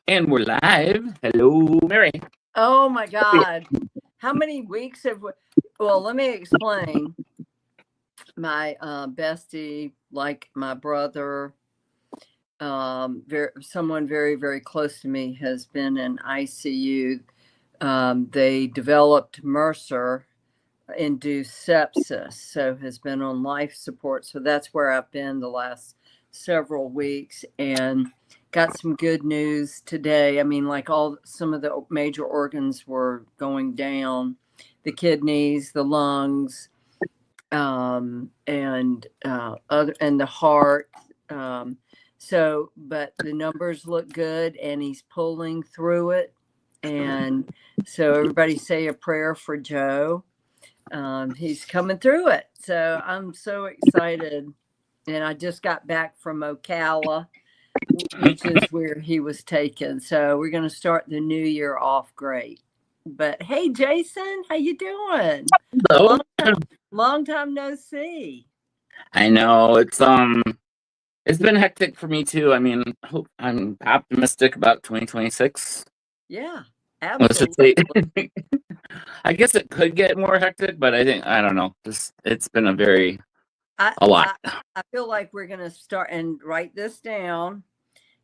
And we're live. Hello, Mary. Oh my God. How many weeks have we? Well, let me explain. My bestie, like my brother, someone very, very close to me has been in ICU. They developed MRSA induced sepsis, so has been on life support. So that's where I've been the last several weeks and got some good news today. I mean, like some of the major organs were going down, the kidneys, the lungs, and the heart. But the numbers look good, and he's pulling through it. And so everybody say a prayer for Joe. He's coming through it. So I'm so excited. And I just got back from Ocala, which is where he was taken. So we're going to start the new year off great. But hey, Jason, how you doing? Hello. Long time no see. I know it's been hectic for me too. I mean, I'm optimistic about 2026. Yeah, Let's just absolutely. say, I guess it could get more hectic, but I don't know. It's been a lot. I feel like we're going to start and write this down.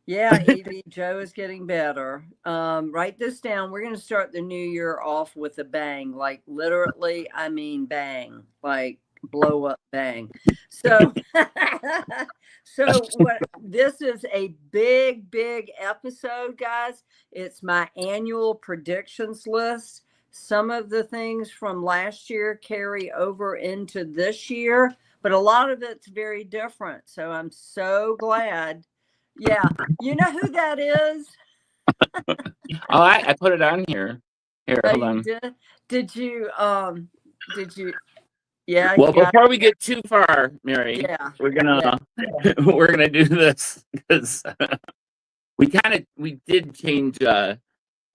Yeah, Evie, Joe is getting better. Write this down. We're going to start the new year off with a bang. Like literally, I mean bang. Like blow up bang. So this is a big, big episode, guys. It's my annual predictions list. Some of the things from last year carry over into this year, but a lot of it's very different. So I'm so glad. Yeah. You know who that is? Oh, I put it on here. Here, hold on. Did you yeah. Well, before we get too far, Mary, Yeah. we're gonna do this because we did change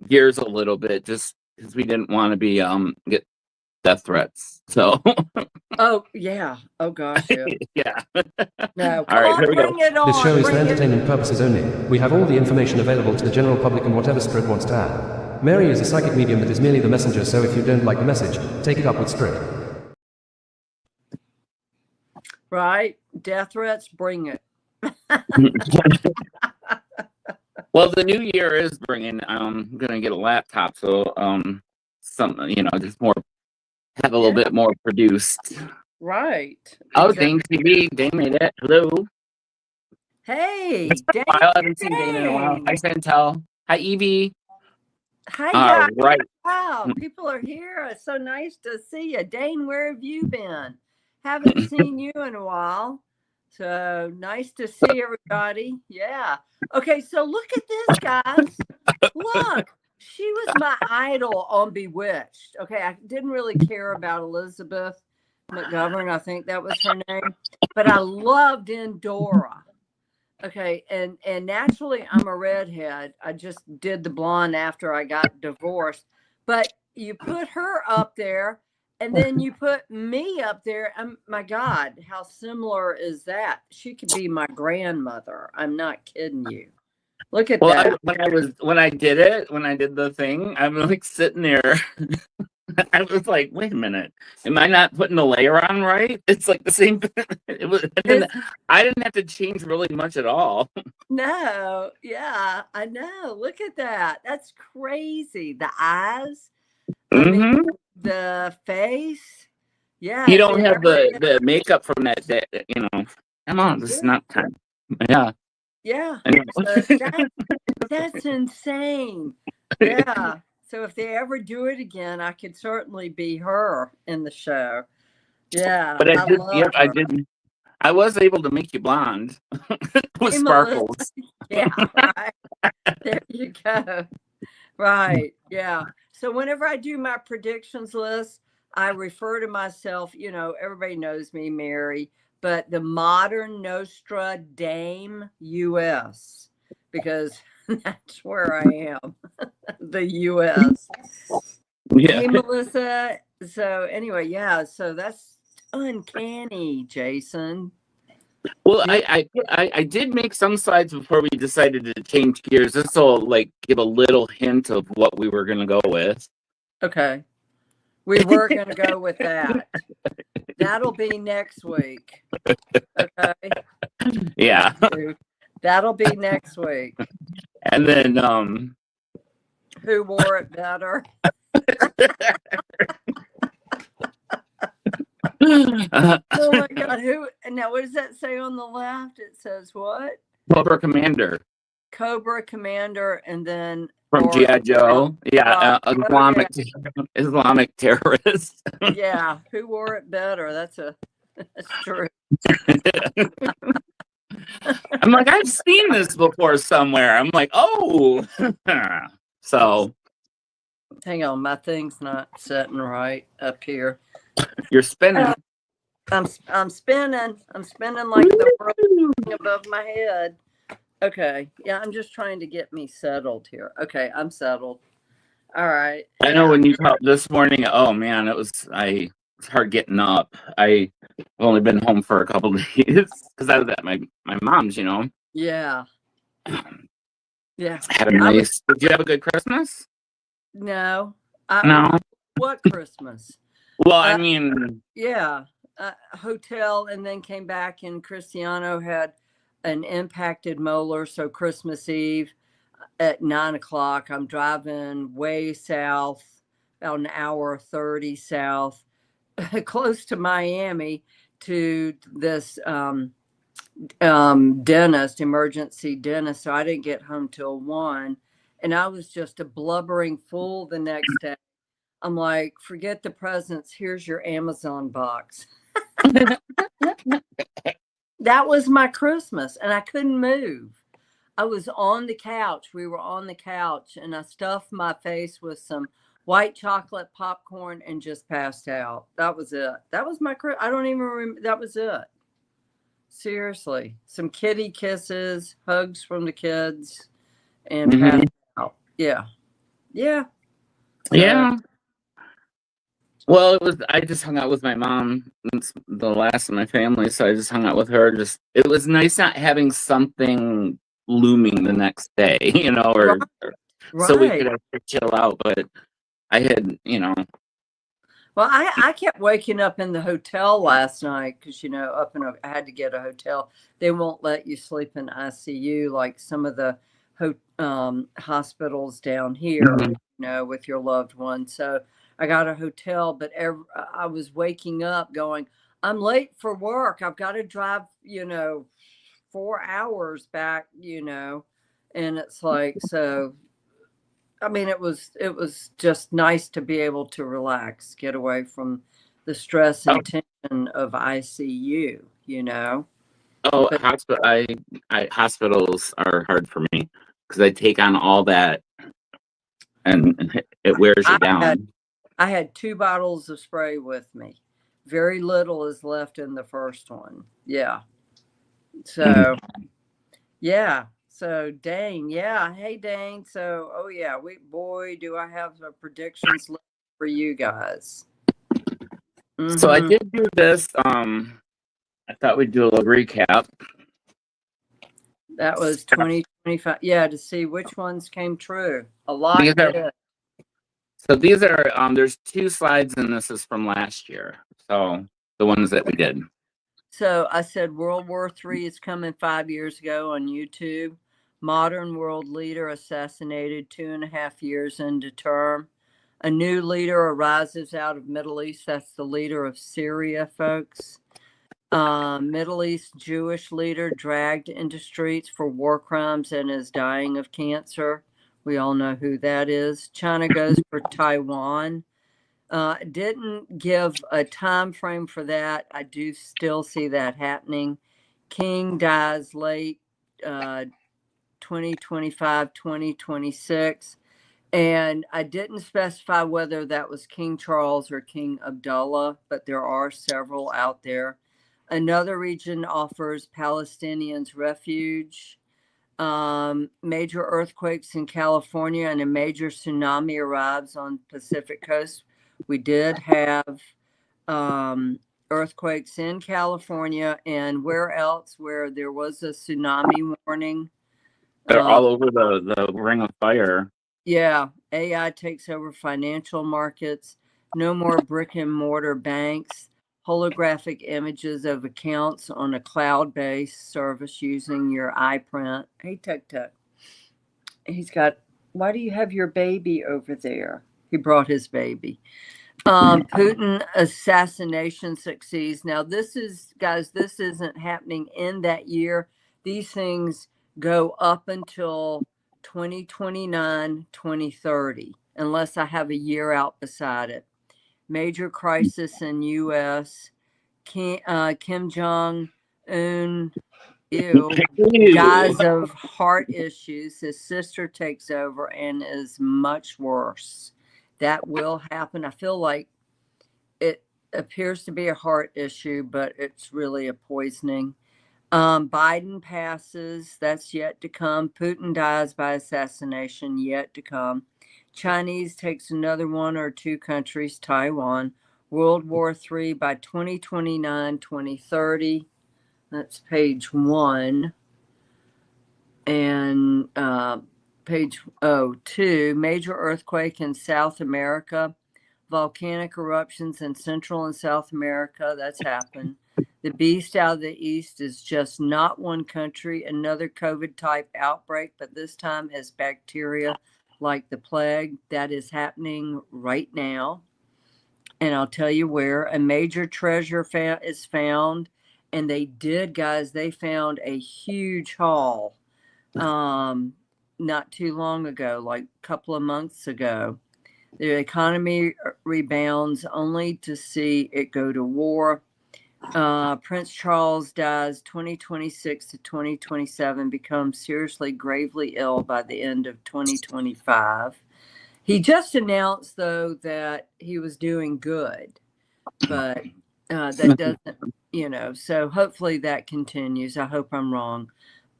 gears a little bit just because we didn't want to be get death threats. So oh yeah. Oh gosh. Yeah. Yeah. No. All right, here we go. This show is for entertainment purposes only. We have all the information available to the general public and whatever Strid wants to add. Mary is a psychic medium that is merely the messenger, so if you don't like the message, take it up with Strid. Right? Death threats, bring it. Well, the new year is bringing. I'm gonna get a laptop, so something just more have a little bit more produced. Right. Oh, Dane TV, Dane made it. Hello. Hey, Dane. I haven't seen Dane in a while. Hi, Chantel. Hi, Evie. Hi, guys. All right. Wow, people are here. It's so nice to see you. Dane, where have you been? Haven't seen you in a while. So nice to see everybody. Yeah. Okay, so look at this, guys. Look, she was my idol on Bewitched. Okay, I didn't really care about Elizabeth McGovern. I think that was her name. But I loved Endora. Okay, and naturally I'm a redhead. I just did the blonde after I got divorced. But you put her up there, and then you put me up there. My God, how similar is that? She could be my grandmother. I'm not kidding you. Look at that. When I did the thing, I'm like sitting there. I was like, wait a minute, am I not putting the layer on right? It's like the same. I didn't have to change really much at all. No, yeah, I know. Look at that. That's crazy. The eyes, I mean, the face. Yeah. You don't have the makeup from that day, Come on, this is not time. Yeah. Yeah. That's insane. Yeah. So if they ever do it again, I could certainly be her in the show. Yeah. But I did. I was able to make you blonde with sparkles. Yeah, right. There you go. Right. Yeah. So whenever I do my predictions list, I refer to myself, everybody knows me, Mary, but the Modern Nostra Dame US, because that's where I am, the US. Yeah. Hey, Melissa. So anyway, yeah, so that's uncanny, Jason. Well, I did make some slides before we decided to change gears. This will like give a little hint of what we were gonna go with. Okay. We were going to go with that. That'll be next week. Okay. Yeah. That'll be next week. And then Who wore it better? Oh my God. Who now what does that say on the left? It says what? Cobra Commander Cobra Commander, and then from G.I. Joe. Yeah, Right. Islamic terrorist. Yeah, who wore it better? That's true. I'm like, I've seen this before somewhere. I'm like, oh. So Hang on, my thing's not setting right up here. you're spinning. I'm spinning. I'm spinning like the world above my head. Okay. Yeah, I'm just trying to get me settled here. Okay, I'm settled. All right. I know when you called this morning, oh man, it's hard getting up. I've only been home for a couple of days because I was at my mom's, you know. Yeah. Yeah. Had a nice. Did you have a good Christmas? No. No. What Christmas? Well, I mean, yeah, hotel, and then came back, and Cristiano had an impacted molar. So Christmas Eve at 9:00, I'm driving way south, about an hour 30 south, close to Miami, to this dentist, emergency dentist. So I didn't get home till 1, and I was just a blubbering fool the next day. I'm like, forget the presents. Here's your Amazon box. That was my Christmas, and I couldn't move. I was on the couch. We were on the couch, and I stuffed my face with some white chocolate popcorn and just passed out. That was it. That was my Christmas. I don't even remember. That was it. Seriously. Some kitty kisses, hugs from the kids, and passed out. Yeah. Yeah. So, yeah. Well, I just hung out with my mom. It's the last of my family, so I just hung out with her. It was nice not having something looming the next day, you know, or so we could actually chill out. But I had, you know. Well, I kept waking up in the hotel last night because, you know, I had to get a hotel. They won't let you sleep in ICU like some of the hospitals down here, you know, with your loved one. So I got a hotel, but I was waking up going, I'm late for work. I've got to drive, you know, 4 hours back, you know, and it's like, so, I mean, it was just nice to be able to relax, get away from the stress and tension of ICU, you know. Oh, hospitals are hard for me because I take on all that, and it wears you down. I had 2 bottles of spray with me. Very little is left in the first one. Yeah. So, yeah. So, Dane, yeah. Hey, Dane. So, oh, yeah. Do I have predictions left for you guys. So I did do this. I thought we'd do a little recap. That was 2025. Yeah, to see which ones came true. A lot did. So these are, there's 2 slides, and this is from last year. So the ones that we did. So I said World War III is coming 5 years ago on YouTube. Modern world leader assassinated 2.5 years into term. A new leader arises out of Middle East. That's the leader of Syria, folks. Middle East Jewish leader dragged into streets for war crimes and is dying of cancer. We all know who that is. China goes for Taiwan. Didn't give a time frame for that. I do still see that happening. King dies late 2025, 2026. And I didn't specify whether that was King Charles or King Abdullah, but there are several out there. Another region offers Palestinians refuge. Major earthquakes in California and a major tsunami arrives on Pacific coast. We did have earthquakes in California and where else where there was a tsunami warning. They're all over the ring of fire. Yeah, AI takes over financial markets. No more brick and mortar banks. Holographic images of accounts on a cloud-based service using your iPrint. Hey, Tuk Tuk. He's got, why do you have your baby over there? He brought his baby. Putin assassination succeeds. Now, this is, guys, this isn't happening in that year. These things go up until 2029, 2030, unless I have a year out beside it. Major crisis in U.S. Kim Jong-un, dies of heart issues. His sister takes over and is much worse. That will happen. I feel like it appears to be a heart issue, but it's really a poisoning. Biden passes. That's yet to come. Putin dies by assassination. Yet to come. Chinese takes another one or two countries. Taiwan. World War III by 2029, 2030. That's page 1. And page 2, major earthquake in South America, volcanic eruptions in Central and South America. That's happened. The beast out of the east is just not one country, another COVID type outbreak, but this time as bacteria like the plague. That is happening right now. And I'll tell you where. A major treasure is found. And they did, guys, they found a huge haul not too long ago, like a couple of months ago. The economy rebounds only to see it go to war. Prince Charles dies 2026 to 2027, becomes seriously, gravely ill by the end of 2025. He just announced, though, that he was doing good, but that doesn't, so hopefully that continues. I hope I'm wrong.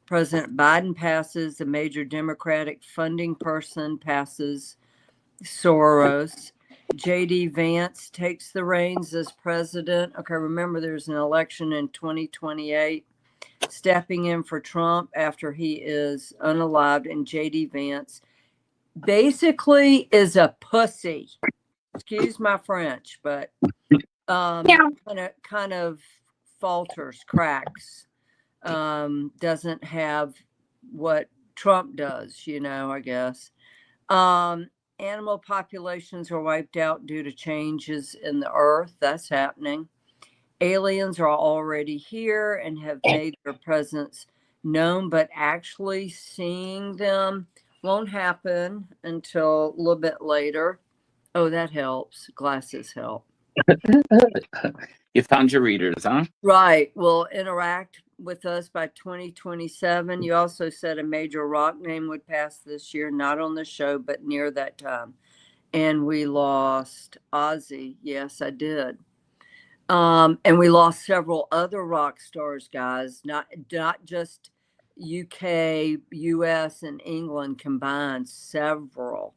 President Biden passes. The major Democratic funding person passes. Soros. J.D. Vance takes the reins as president. Okay, remember there's an election in 2028. Stepping in for Trump after he is unalived. And J.D. Vance basically is a pussy. Excuse my French, but kind of falters, cracks. Doesn't have what Trump does, I guess. Animal populations are wiped out due to changes in the earth. That's happening. Aliens are already here and have made their presence known, but actually seeing them won't happen until a little bit later. Oh, that helps. Glasses help. You found your readers, huh? Right. Will interact with us by 2027. You also said a major rock name would pass this year, not on the show, but near that time. And we lost Ozzy. Yes, I did. And we lost several other rock stars, guys, not just UK, US, and England combined, several.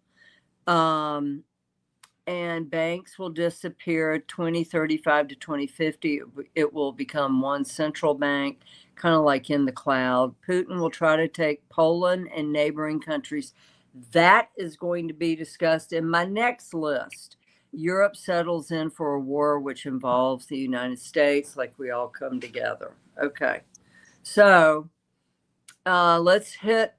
And banks will disappear 2035 to 2050. It will become one central bank, kind of like in the cloud. Putin will try to take Poland and neighboring countries. That is going to be discussed in my next list. Europe settles in for a war which involves the United States, like we all come together. Okay. So let's hit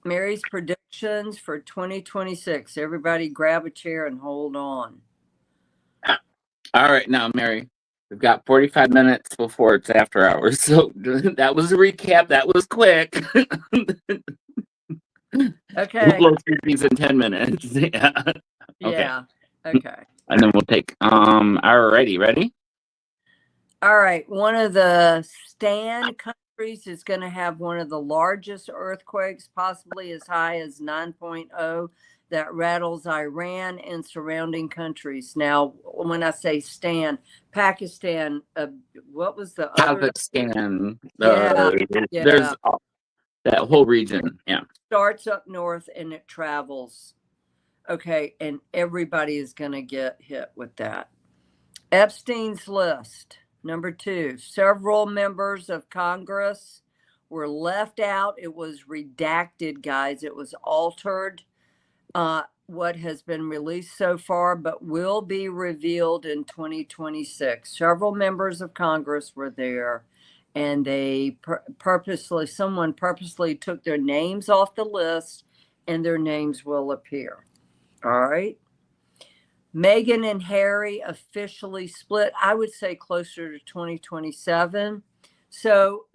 Mary's predictions for 2026. Everybody grab a chair and hold on. All right, now, Mary, we've got 45 minutes before it's after hours. So that was a recap. That was quick. Okay. We'll go through these in 10 minutes. Yeah. Okay. Yeah. Okay. And then we'll take, alrighty, ready? All right. One of the Stan countries is going to have one of the largest earthquakes, possibly as high as 9.0, that rattles Iran and surrounding countries. Now, when I say Stan, Pakistan, what was the other? Kazakhstan. Yeah. There's that whole region. Yeah. Starts up north and it travels. Okay. And everybody is going to get hit with that. Epstein's list. Number 2, several members of Congress were left out. It was redacted, guys. It was altered. What has been released so far, but will be revealed in 2026. Several members of Congress were there, and they someone purposely took their names off the list, and their names will appear. All right. Meghan and Harry officially split, I would say closer to 2027. So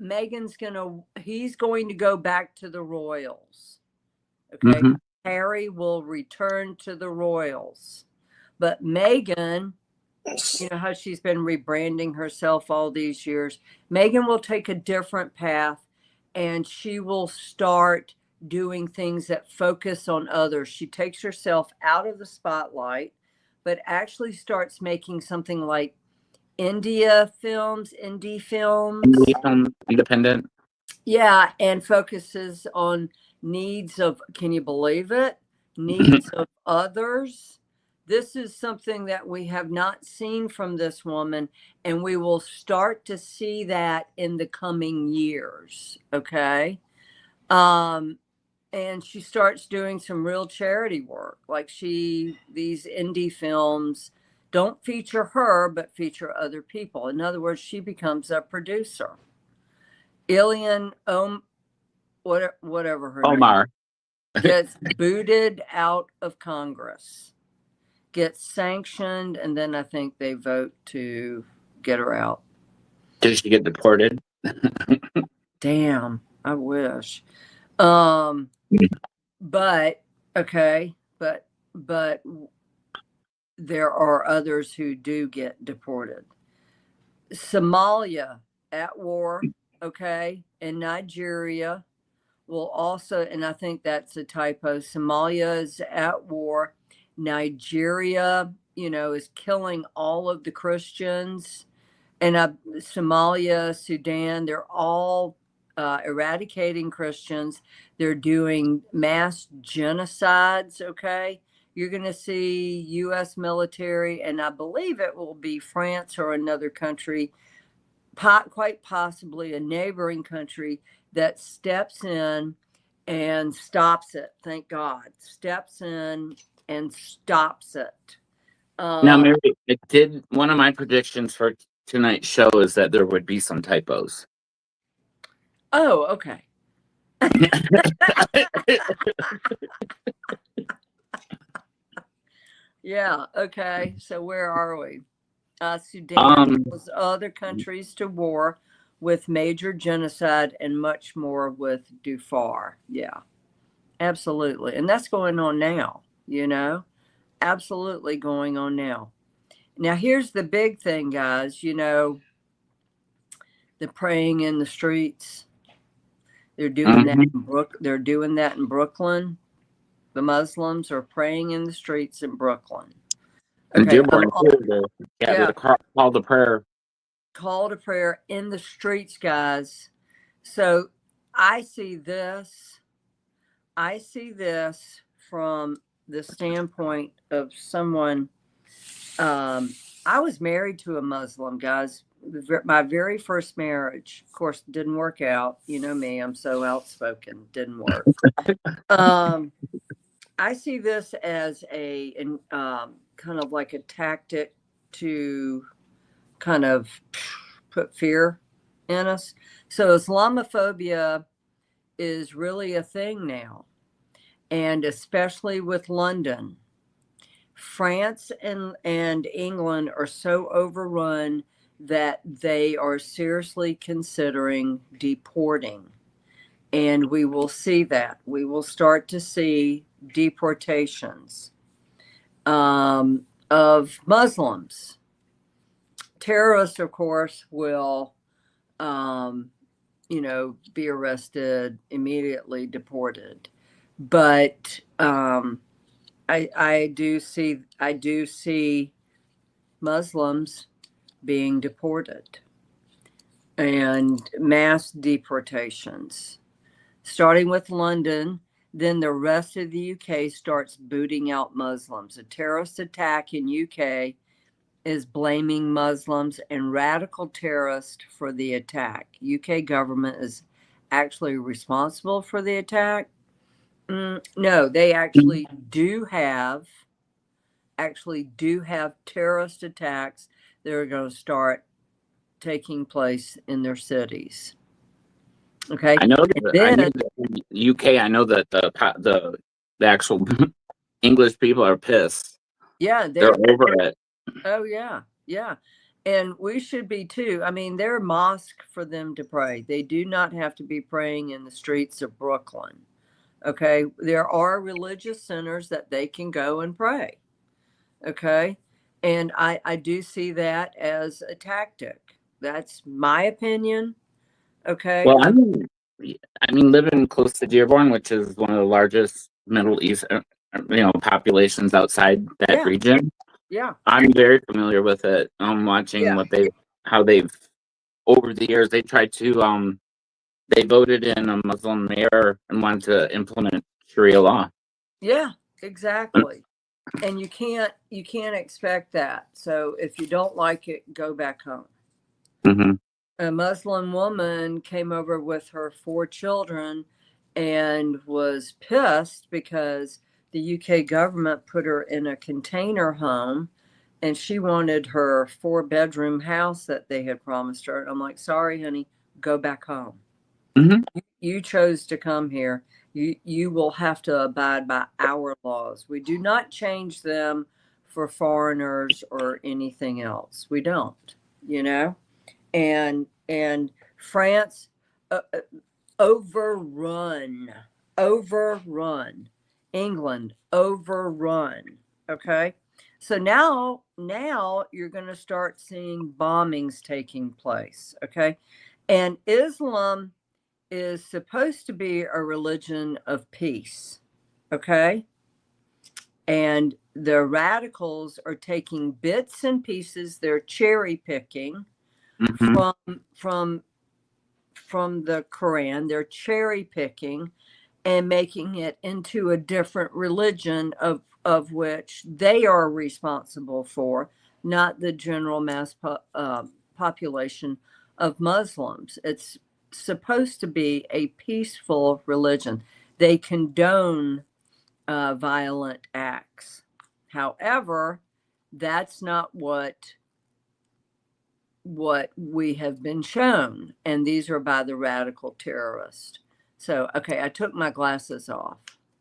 he's going to go back to the Royals. Okay. Mhm. Harry will return to the Royals. But Meghan, you know how she's been rebranding herself all these years. Meghan will take a different path, and she will start doing things that focus on others. She takes herself out of the spotlight, but actually starts making something like indie films. Independent. Yeah, and focuses on needs of, can you believe it? Needs of others. This is something that we have not seen from this woman, and we will start to see that in the coming years. Okay. And she starts doing some real charity work. Like these indie films don't feature her, but feature other people. In other words, she becomes a producer. Ilian whatever her Omar. name gets booted out of Congress, gets sanctioned, and then I think they vote to get her out. Did she get deported? Damn, I wish. But okay, but there are others who do get deported. Somalia at war, okay, and Nigeria will also, and I think that's a typo. Somalia is at war. Nigeria, is killing all of the Christians. And Somalia, Sudan, they're all eradicating Christians. They're doing mass genocides, okay? You're going to see U.S. military, and I believe it will be France or another country, quite possibly a neighboring country, that steps in and stops it. Thank God. Steps in and stops it. Now, Mary, one of my predictions for tonight's show is that there would be some typos. Oh, okay. Yeah, okay. So where are we? Sudan was other countries to war with major genocide and much more with Darfur. Yeah, absolutely. And that's going on now, absolutely going on now. Now, here's the big thing, guys, the praying in the streets. They're doing that they're doing that in Brooklyn. The Muslims are praying in the streets in Brooklyn. Okay, the call to prayer. Call to prayer in the streets, guys. So I see this from the standpoint of someone. I was married to a Muslim, guys. My very first marriage, of course, didn't work out. You know me, I'm so outspoken. Didn't work. I see this as a kind of like a tactic to kind of put fear in us. So Islamophobia is really a thing now, and especially with London. France and England are so overrun that they are seriously considering deporting. And we will see that. We will start to see deportations of Muslims. Terrorists, of course, will, be arrested, immediately deported. But I do see Muslims being deported and mass deportations, starting with London. Then the rest of the UK starts booting out Muslims. A terrorist attack in UK is blaming Muslims and radical terrorists for the attack. UK government is actually responsible for the attack. No, they actually do have terrorist attacks that are going to start taking place in their cities. Okay. I know that UK. I know that the actual English people are pissed. Yeah, they're over it. Oh yeah, yeah, and we should be too. I mean, they're mosque for them to pray. They do not have to be praying in the streets of Brooklyn. Okay, there are religious centers that they can go and pray. Okay, and I do see that as a tactic. That's my opinion. Okay. Well, I mean, living close to Dearborn, which is one of the largest Middle East, populations outside that region. Yeah. I'm very familiar with it. I'm watching how they've over the years they tried to they voted in a Muslim mayor and wanted to implement Sharia law. Yeah, exactly. And you can't expect that. So if you don't like it, go back home. Mm-hmm. A Muslim woman came over with her 4 children and was pissed because the UK government put her in a container home, and she wanted her 4-bedroom house that they had promised her. I'm like, sorry, honey, go back home. Mm-hmm. You chose to come here. You will have to abide by our laws. We do not change them for foreigners or anything else. We don't, and France overrun England, overrun. Okay, so now you're going to start seeing bombings taking place. Okay, and Islam is supposed to be a religion of peace. Okay, and the radicals are taking bits and pieces. They're cherry picking from the Quran. They're cherry picking and making it into a different religion of which they are responsible for, not the general mass population of Muslims. It's supposed to be a peaceful religion. They condone violent acts. However, that's not what we have been shown, and these are by the radical terrorist. So, okay, I took my glasses off.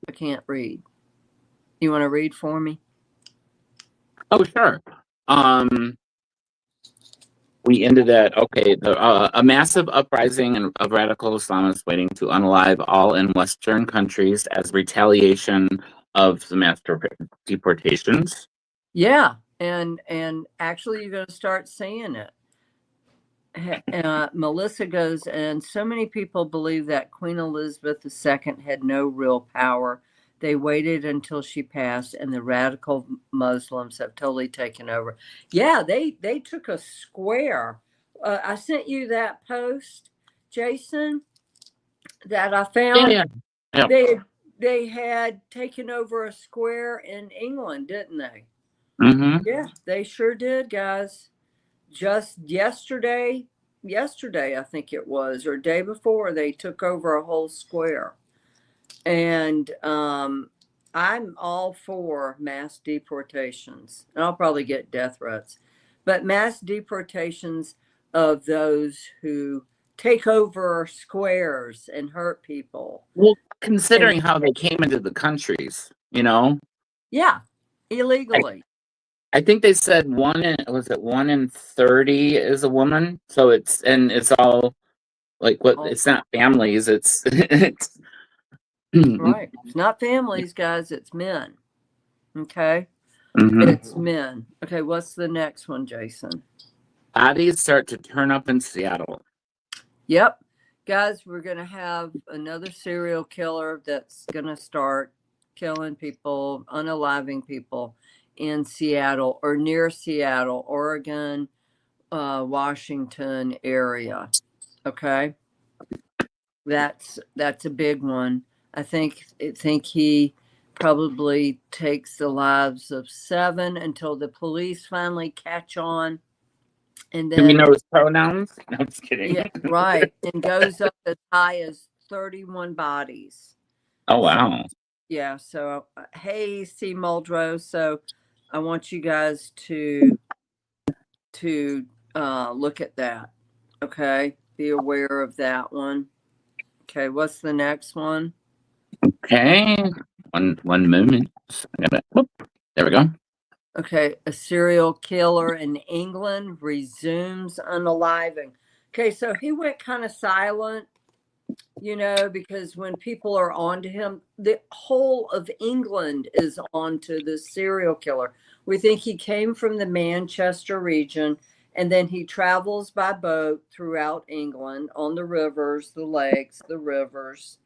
I can't read. You want to read for me? Oh, sure. We ended at a massive uprising of radical Islamists waiting to unalive all in Western countries as retaliation of the mass deportations. Yeah, and actually, you're going to start seeing it. Melissa goes, and so many people believe that Queen Elizabeth II had no real power. They waited until she passed, and the radical Muslims have totally taken over. Yeah, they took a square. I sent you that post, Jason, that I found. Yeah. They had taken over a square in England, didn't they? Mm-hmm. Yeah, they sure did, guys. Just yesterday, I think it was, or day before, they took over a whole square. And I'm all for mass deportations. And I'll probably get death threats, but mass deportations of those who take over squares and hurt people. Well, considering how they came into the countries, Yeah, illegally. I think they said 1 in 30 is a woman. So it's all like it's not families. It's right. It's not families, guys. It's men. Okay. Mm-hmm. It's men. Okay. What's the next one, Jason? Bodies start to turn up in Seattle. Yep. Guys, we're going to have another serial killer that's going to start killing people, unaliving people in Seattle or near Seattle, Oregon, Washington area. Okay. That's a big one. I think he probably takes the lives of 7 until the police finally catch on. And Do we then, know his pronouns? No, I'm just kidding. yeah, right. And goes up as high as 31 bodies. Oh, wow. Yeah. So, hey, C. Muldrow. So I want you guys to look at that. Okay. Be aware of that one. Okay. What's the next one? Okay. One moment. There we go. Okay, a serial killer in England resumes unaliving. Okay, so he went kind of silent, because when people are onto him, the whole of England is onto this serial killer. We think he came from the Manchester region, and then he travels by boat throughout England on the rivers, the lakes, the rivers.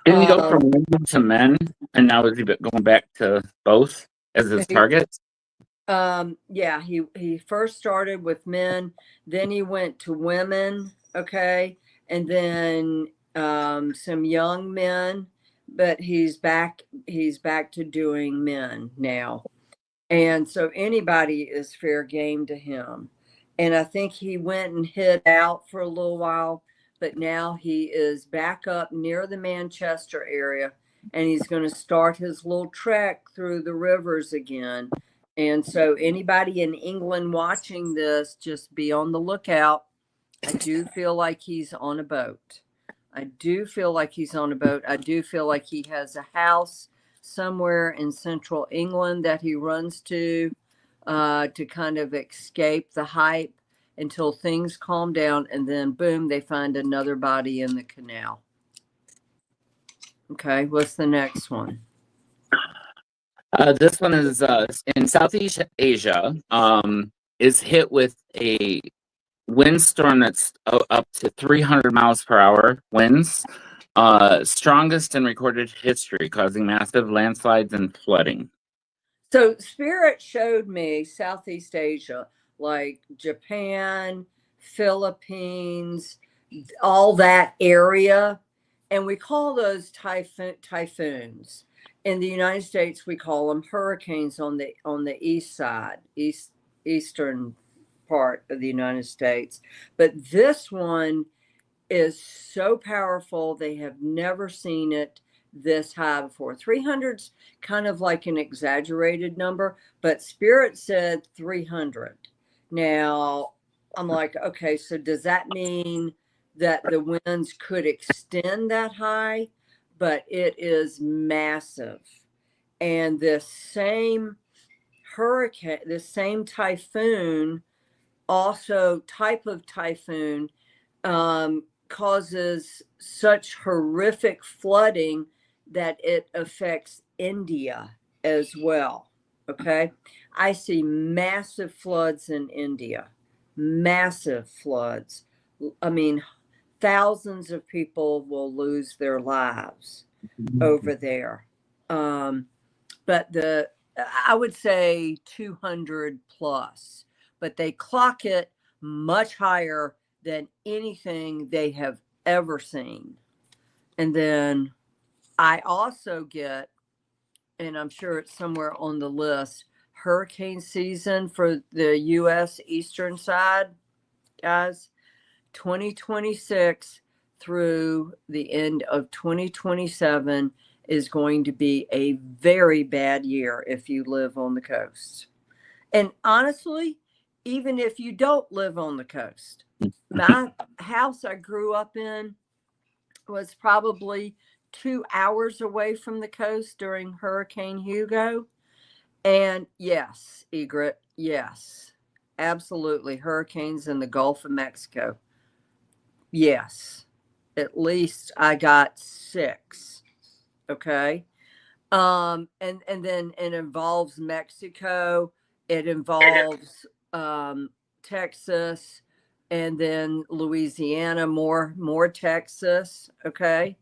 Didn't he go from women to men, and now is he going back to both as his targets? Yeah, he first started with men, then he went to women, okay, and then some young men, but he's back to doing men now. And so anybody is fair game to him. And I think he went and hid out for a little while, but now he is back up near the Manchester area, and he's going to start his little trek through the rivers again. And so anybody in England watching this, just be on the lookout. I do feel like he's on a boat. I do feel like he has a house somewhere in central England that he runs to kind of escape the hype until things calm down. And then, boom, they find another body in the canal. Okay, what's the next one? This one is in Southeast Asia. Is hit with a windstorm that's up to 300 miles per hour winds, strongest in recorded history, causing massive landslides and flooding. So Spirit showed me Southeast Asia, like Japan, Philippines, all that area, and we call those typhoons. In the United States, we call them hurricanes on the east side, eastern part of the United States. But this one is so powerful. They have never seen it this high before. 300's kind of like an exaggerated number, but Spirit said 300. Now, I'm like, okay, so does that mean that the winds could extend that high? But it is massive. And this same hurricane, this same typhoon, also type of typhoon, causes such horrific flooding that it affects India as well. Okay. I see massive floods in India, massive floods. I mean, thousands of people will lose their lives over there. But I would say 200 plus, but they clock it much higher than anything they have ever seen. And then I also get, and I'm sure it's somewhere on the list, hurricane season for the US eastern side, guys. 2026 through the end of 2027 is going to be a very bad year if you live on the coast. And honestly, even if you don't live on the coast, my house I grew up in was probably 2 hours away from the coast during Hurricane Hugo. And yes, Egret, yes, absolutely. Hurricanes in the Gulf of Mexico. Yes, at least I got 6. Okay. And then it involves Mexico. It involves Texas, and then Louisiana, more Texas. Okay.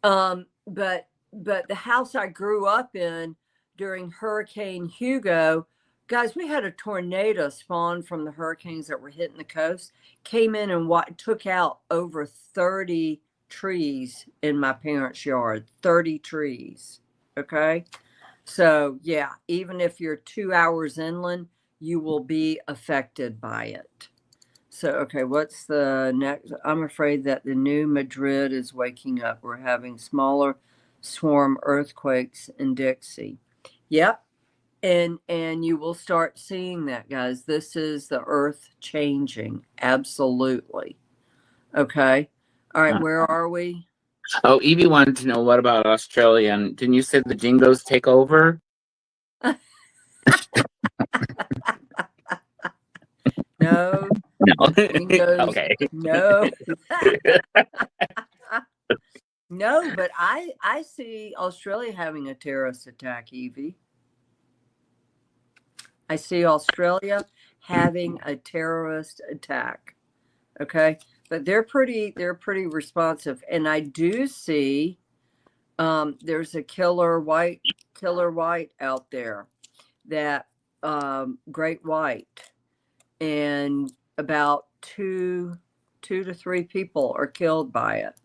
But the house I grew up in during Hurricane Hugo, guys, we had a tornado spawn from the hurricanes that were hitting the coast, came in and took out over 30 trees in my parents' yard, 30 trees. Okay. So yeah, even if you're 2 hours inland, you will be affected by it. So, okay, what's the next? I'm afraid that the new Madrid is waking up. We're having smaller swarm earthquakes in Dixie. Yep. And you will start seeing that, guys. This is the earth changing. Absolutely. Okay. All right, where are we? Oh, Evie wanted to know, what about Australia? And didn't you say the Jingos take over? No. No. Dingoes. Okay. No. No, but I see Australia having a terrorist attack, Evie. I see Australia having a terrorist attack. Okay, but they're pretty responsive, and I do see there's a killer white out there, that great white, and about two to three people are killed by it.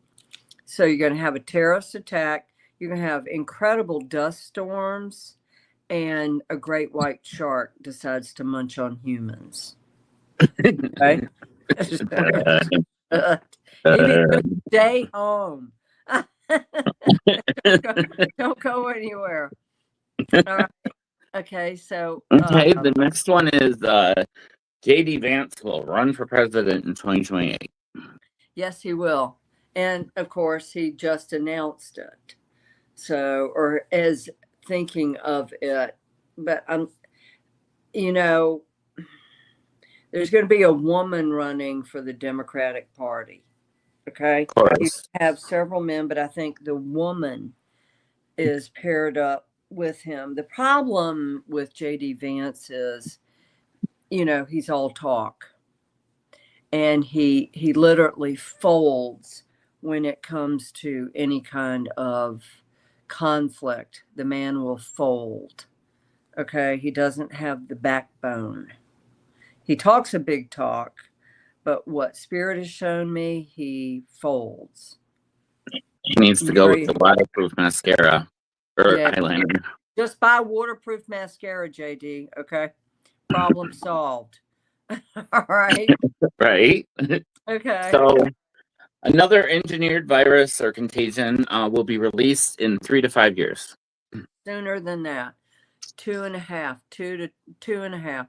So you're going to have a terrorist attack. You're going to have incredible dust storms, and a great white shark decides to munch on humans. Right? Stay home. Don't go anywhere. All right. Okay, so Okay, the next one is JD Vance will run for president in 2028. yes, he will. And of course, he just announced it. So, or is thinking of it. But you know, there's going to be a woman running for the Democratic Party. Okay. Of course. You have several men, but I think the woman is paired up with him. The problem with JD Vance is, he's all talk. And he literally folds when it comes to any kind of conflict. The man will fold. Okay. He doesn't have the backbone. He talks a big talk, but what Spirit has shown me, he folds. He needs to go with the waterproof mascara or eyeliner. Just buy waterproof mascara, JD. Okay. Problem solved. All right. Right. Okay. So another engineered virus or contagion will be released in 3 to 5 years. Sooner than that. 2.5, 2.5.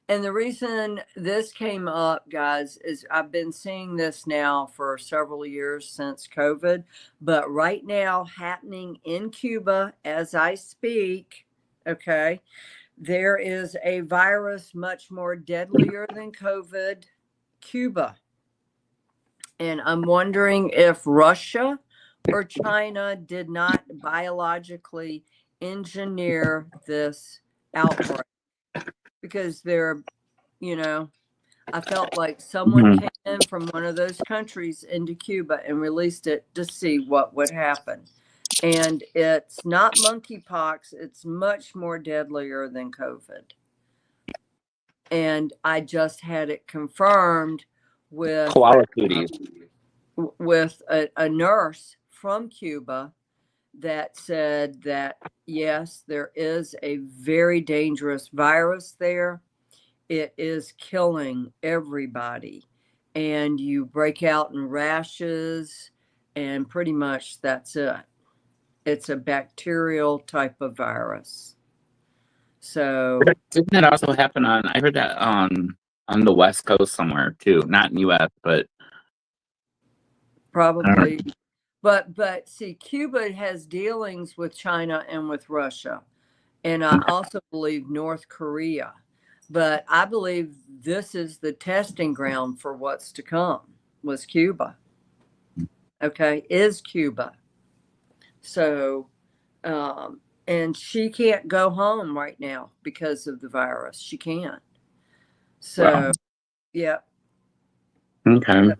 And the reason this came up, guys, is I've been seeing this now for several years since COVID, but right now happening in Cuba as I speak, okay, there is a virus much more deadlier than COVID, Cuba. And I'm wondering if Russia or China did not biologically engineer this outbreak. Because I felt like someone came in from one of those countries into Cuba and released it to see what would happen. And it's not monkeypox. It's much more deadlier than COVID. And I just had it confirmed with a nurse from Cuba that said that, yes, there is a very dangerous virus there. It is killing everybody. And you break out in rashes, and pretty much that's it. It's a bacterial type of virus. So didn't that also happen I heard that on the West Coast somewhere too, not in US, but probably. But see, Cuba has dealings with China and with Russia. And I also believe North Korea. But I believe this is the testing ground for what's to come, was Cuba. Okay, is Cuba. So, and she can't go home right now because of the virus. She can't. So, yeah. Okay.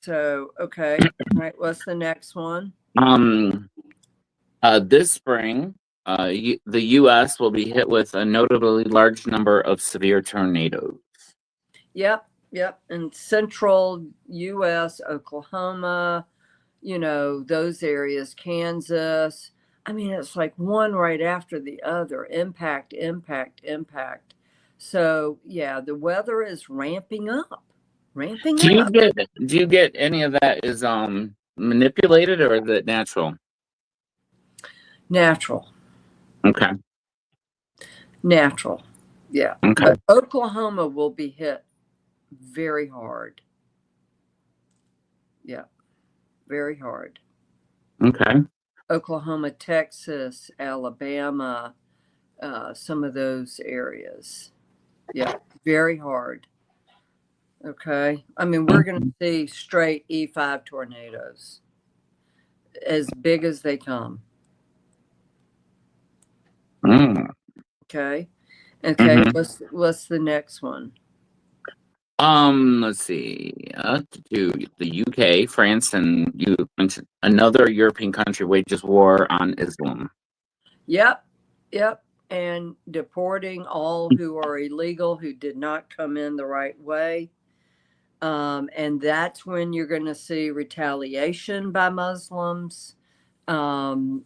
So, okay. All right, what's the next one? This spring, the U.S. will be hit with a notably large number of severe tornadoes. Yep. In central U.S., Oklahoma, those areas, Kansas. I mean, it's like one right after the other, impact, impact, impact. So yeah, the weather is ramping up, ramping Do you up. get any of that is manipulated, or is it natural? Natural, Okay. natural. Yeah. Okay. But Oklahoma will be hit very hard. Yeah, very hard. Okay. Oklahoma, Texas, Alabama, some of those areas. Yeah, very hard. Okay. I mean, we're going to see straight E5 tornadoes as big as they come. Mm. Okay. Okay. Mhm. What's the next one? Let's see. To the UK, France, and another European country wages war on Islam. Yep. Yep. And deporting all who are illegal, who did not come in the right way. And that's when you're going to see retaliation by Muslims. Typo.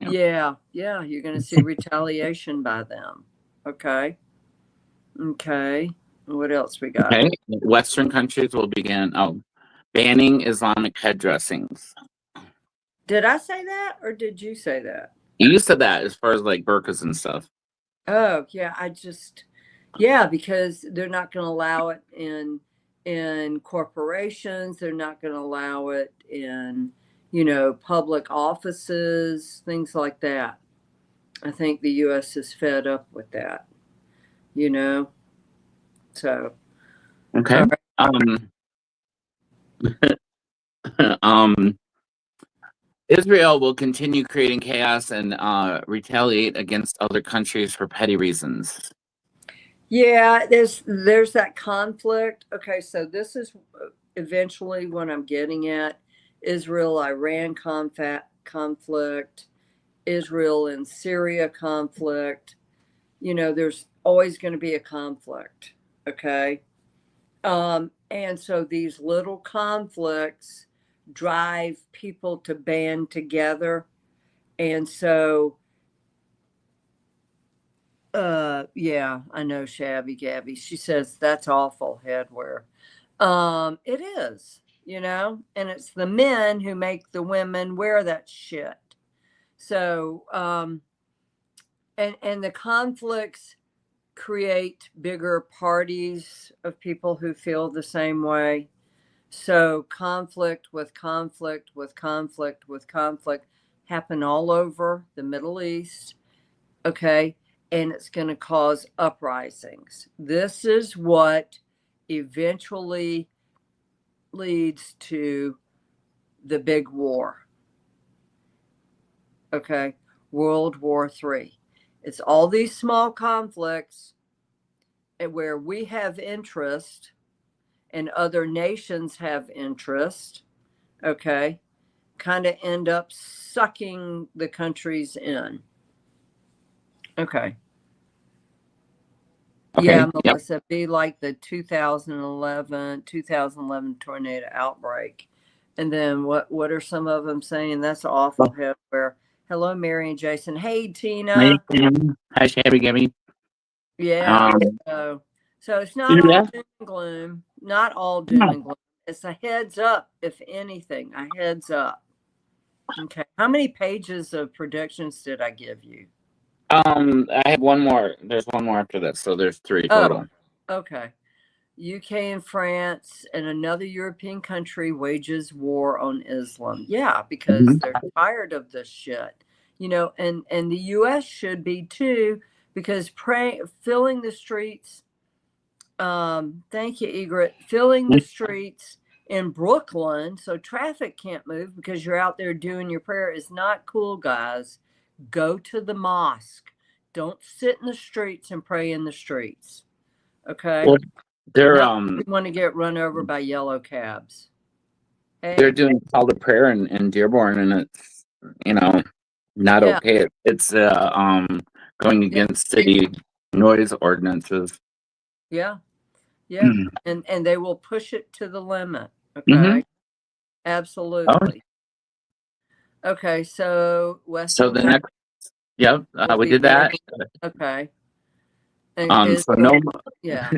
Yeah, you're going to see retaliation by them. Okay. Okay. What else we got? Okay. Western countries will begin banning Islamic headdressings. Did I say that or did you say that? You said that as far as like burqas and stuff. Oh, yeah, because they're not going to allow it in corporations, they're not going to allow it in, public offices, things like that. I think the US is fed up with that, you know. So, Okay. all right. Israel will continue creating chaos and retaliate against other countries for petty reasons. Yeah, there's that conflict. Okay, so this is eventually what I'm getting at. Israel-Iran conflict, Israel and Syria conflict. There's always going to be a conflict. Okay. And so these little conflicts drive people to band together. And so, yeah, I know Shabby Gabby. She says that's awful headwear. It is, and it's the men who make the women wear that shit. So, and the conflicts create bigger parties of people who feel the same way. So conflict with conflict with conflict with conflict happen all over the Middle East. Okay. And it's going to cause uprisings. This is what eventually leads to the big war. Okay. World War III. It's all these small conflicts where we have interest and other nations have interest, okay, kind of end up sucking the countries in. Okay. Yeah, Melissa, yep. Be like the 2011 tornado outbreak. And then what are some of them saying? That's awful headwear. Hello, Mary and Jason. Hey, Tina. Hi, Shabby Gabby. Yeah. So it's not all doom and gloom. Not all doom and gloom. It's a heads up, if anything, a heads up. Okay. How many pages of predictions did I give you? I have one more. There's one more after this, so there's 3 total. Oh, okay. UK and France and another European country wages war on Islam. Yeah, because they're tired of this shit. And the US should be too, because filling the streets, thank you, Egret, filling the streets in Brooklyn so traffic can't move because you're out there doing your prayer is not cool, guys. Go to the mosque. Don't sit in the streets and pray in the streets. Okay. Well, they're we want to get run over by yellow cabs. Hey. They're doing call to prayer in Dearborn, and it's not okay. It's going against city noise ordinances. Yeah. And they will push it to the limit. Okay. Absolutely. Okay, so So Western the next, yep, will we be did that. okay. And So no yeah,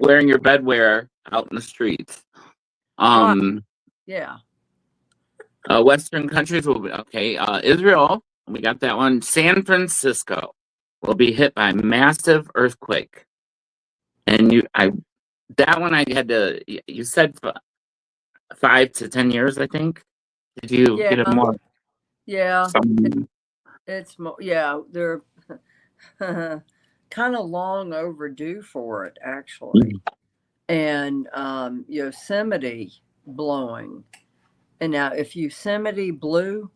wearing your bedwear out in the streets. right, Um, yeah. Western countries will be okay. Israel, we got that one. San Francisco will be hit by massive earthquake. And that one I had to. You said 5 to 10 years, I think. Did you Yeah, get it more? yeah. Some, It's more, yeah, they're kind of long overdue for it, actually. And Yosemite blowing. And now, if Yosemite blew,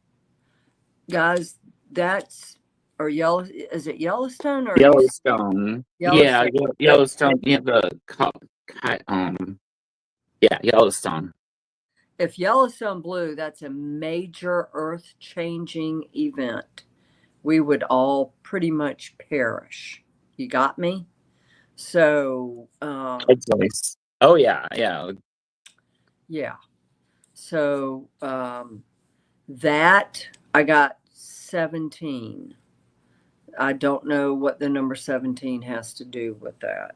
guys, that's or yellow. Is it Yellowstone or Yellowstone. Yeah, Yellowstone? Yellowstone. Yeah, yeah, Yellowstone. If Yellowstone blew, that's a major earth-changing event. We would all pretty much perish. You got me? So, Good choice. Oh yeah, yeah. yeah. So that I got 17. I don't know what the number 17 has to do with that.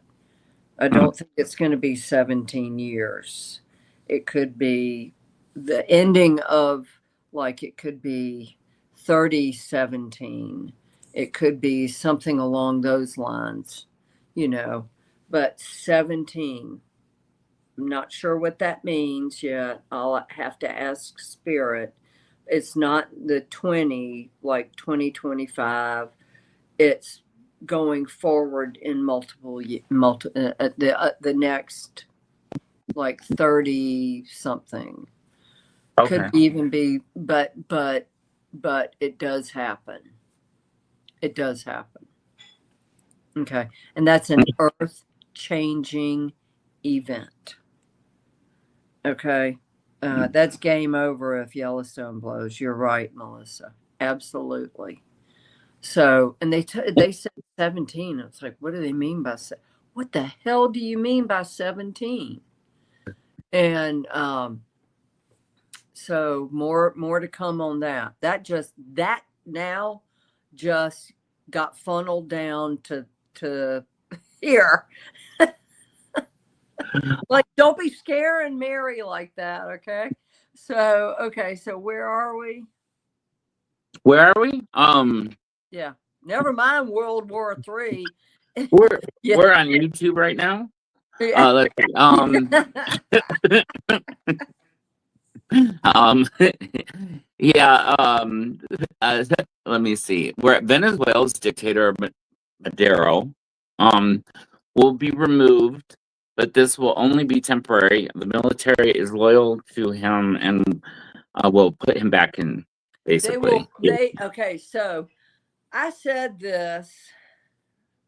I don't think it's going to be 17 years. It could be the ending of, like, it could be 3017. It could be something along those lines, you know, but 17. I'm not sure what that means yet. I'll have to ask Spirit. It's not the 20, like 2025. It's going forward in the next like 30 something. Okay. Could even be, but it does happen. It does happen. Okay. And that's an earth changing event. Okay. That's game over if Yellowstone blows. You're right, Melissa. Absolutely. So, and they said 17. It's like, what do they mean by what the hell do you mean by 17? And so more to come on that. That now just got funneled down to here. Like, don't be scaring Mary like that, okay? So where are we? Where are we? Yeah. Never mind World War III. We're Yeah. we're on YouTube right now. Yeah. Let's see. Um, yeah. Let me see. We're at Venezuela's dictator Maduro. Um, will be removed, but this will only be temporary. The military is loyal to him and will put him back in. Basically, Okay, so I said this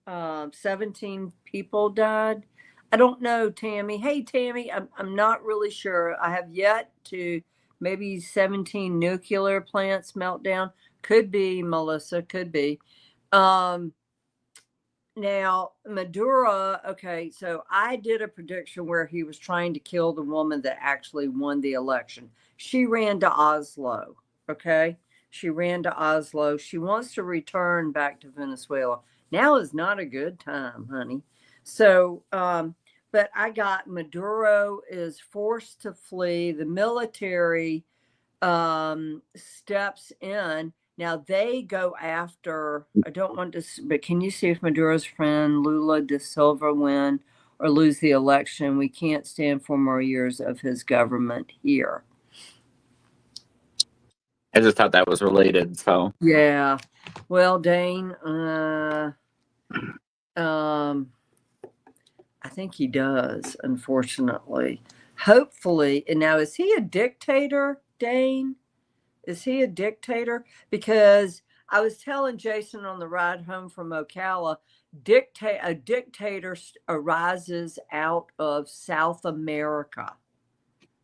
17 people died. I don't know, Tammy. Hey, Tammy, I'm not really sure. I have yet to, maybe 17 nuclear plants meltdown. Could be, Melissa, could be. Now, Maduro, okay, so I did a prediction where he was trying to kill the woman that actually won the election. She ran to Oslo, okay? She ran to Oslo. She wants to return back to Venezuela. Now is not a good time, honey. So, but I got Maduro is forced to flee. The military steps in. Now they go after, I don't want to, but can you see if Maduro's friend Lula da Silva win or lose the election? We can't stand for more years of his government here. I just thought that was related. So Yeah. Well, Dane, I think he does, unfortunately. Hopefully, and now is he a dictator, Dane? Is he a dictator? Because I was telling Jason on the ride home from Ocala, a dictator arises out of South America,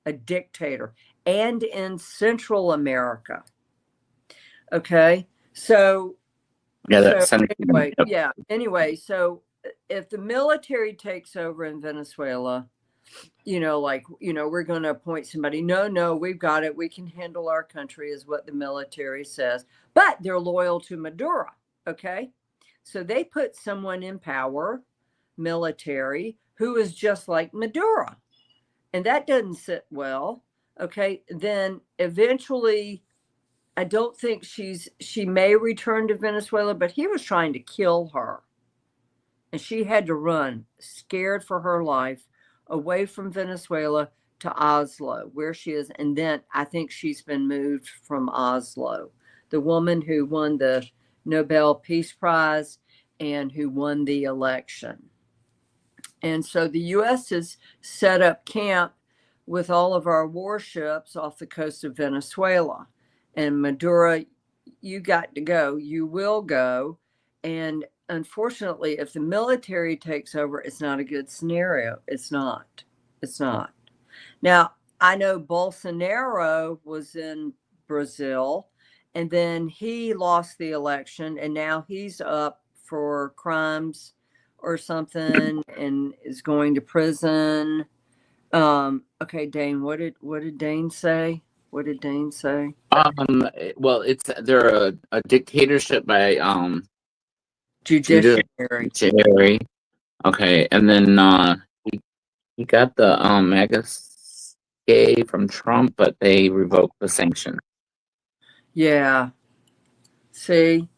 a dictator, and in Central America. Okay, so yeah, that's anyway, yeah. Anyway, so if the military takes over in Venezuela, like, we're going to appoint somebody. No, we've got it. We can handle our country is what the military says. But they're loyal to Maduro. Okay. So they put someone in power, military, who is just like Maduro. And that doesn't sit well. Okay. Then eventually, I don't think she may return to Venezuela, but he was trying to kill her. And she had to run, scared for her life, away from Venezuela to Oslo, where she is. And then I think she's been moved from Oslo. The woman who won the Nobel Peace Prize and who won the election. And so the U.S. has set up camp with all of our warships off the coast of Venezuela. And Maduro, you got to go. You will go. And unfortunately, if the military takes over, it's not a good scenario. It's not. Now, I know Bolsonaro was in Brazil, and then he lost the election, and now he's up for crimes or something and is going to prison. Okay, Dane, what did Dane say? What did Dane say? Well, they're a dictatorship by judiciary. Okay, and then he got the MAGA from Trump, but they revoked the sanction. Yeah. See,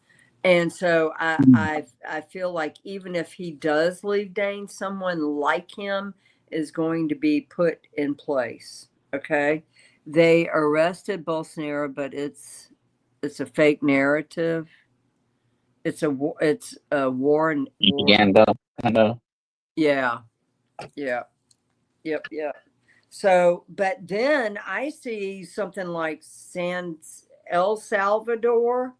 and so I feel like even if he does leave Dane, someone like him is going to be put in place. Okay, they arrested Bolsonaro, but it's a fake narrative. It's a war. Propaganda, kind of. Yeah. Yep. So, but then I see something like El Salvador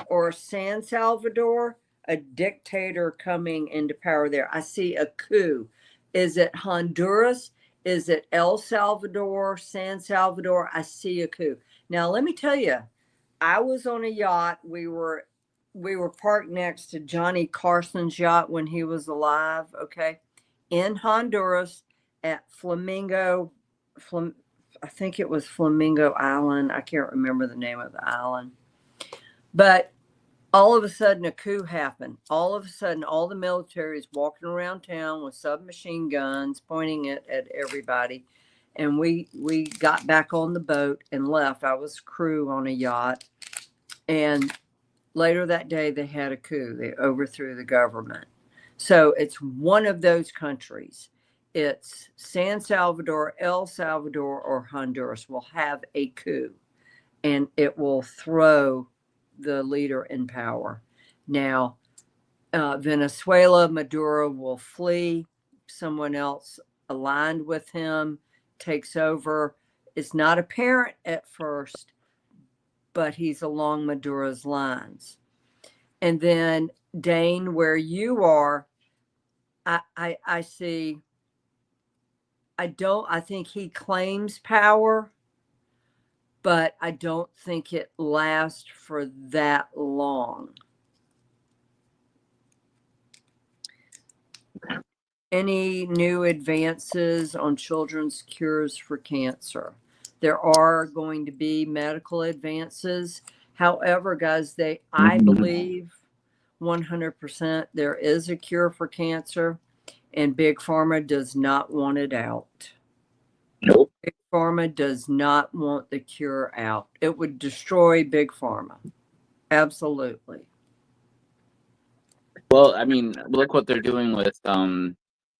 or San Salvador, a dictator coming into power there. I see a coup. Is it Honduras? Is it El Salvador, San Salvador? I see a coup. Now, let me tell you, I was on a yacht. We were parked next to Johnny Carson's yacht when he was alive, okay, in Honduras at I think it was Flamingo Island. I can't remember the name of the island. But all of a sudden, a coup happened. All of a sudden, all the military is walking around town with submachine guns, pointing it at everybody. And we got back on the boat and left. I was crew on a yacht. And later that day, they had a coup. They overthrew the government. So it's one of those countries. It's San Salvador, El Salvador, or Honduras will have a coup. And it will throw the leader in power. Now, Venezuela, Maduro will flee. Someone else aligned with him takes over. It's not apparent at first, but he's along Maduro's lines. And then, Dane, where you are, I see, I think he claims power, but I don't think it lasts for that long. Any new advances on children's cures for cancer? There are going to be medical advances. However, guys, I believe 100% there is a cure for cancer, and Big Pharma does not want it out. Nope. Big Pharma does not want the cure out. It would destroy Big Pharma. Absolutely. Well, I mean, look what they're doing with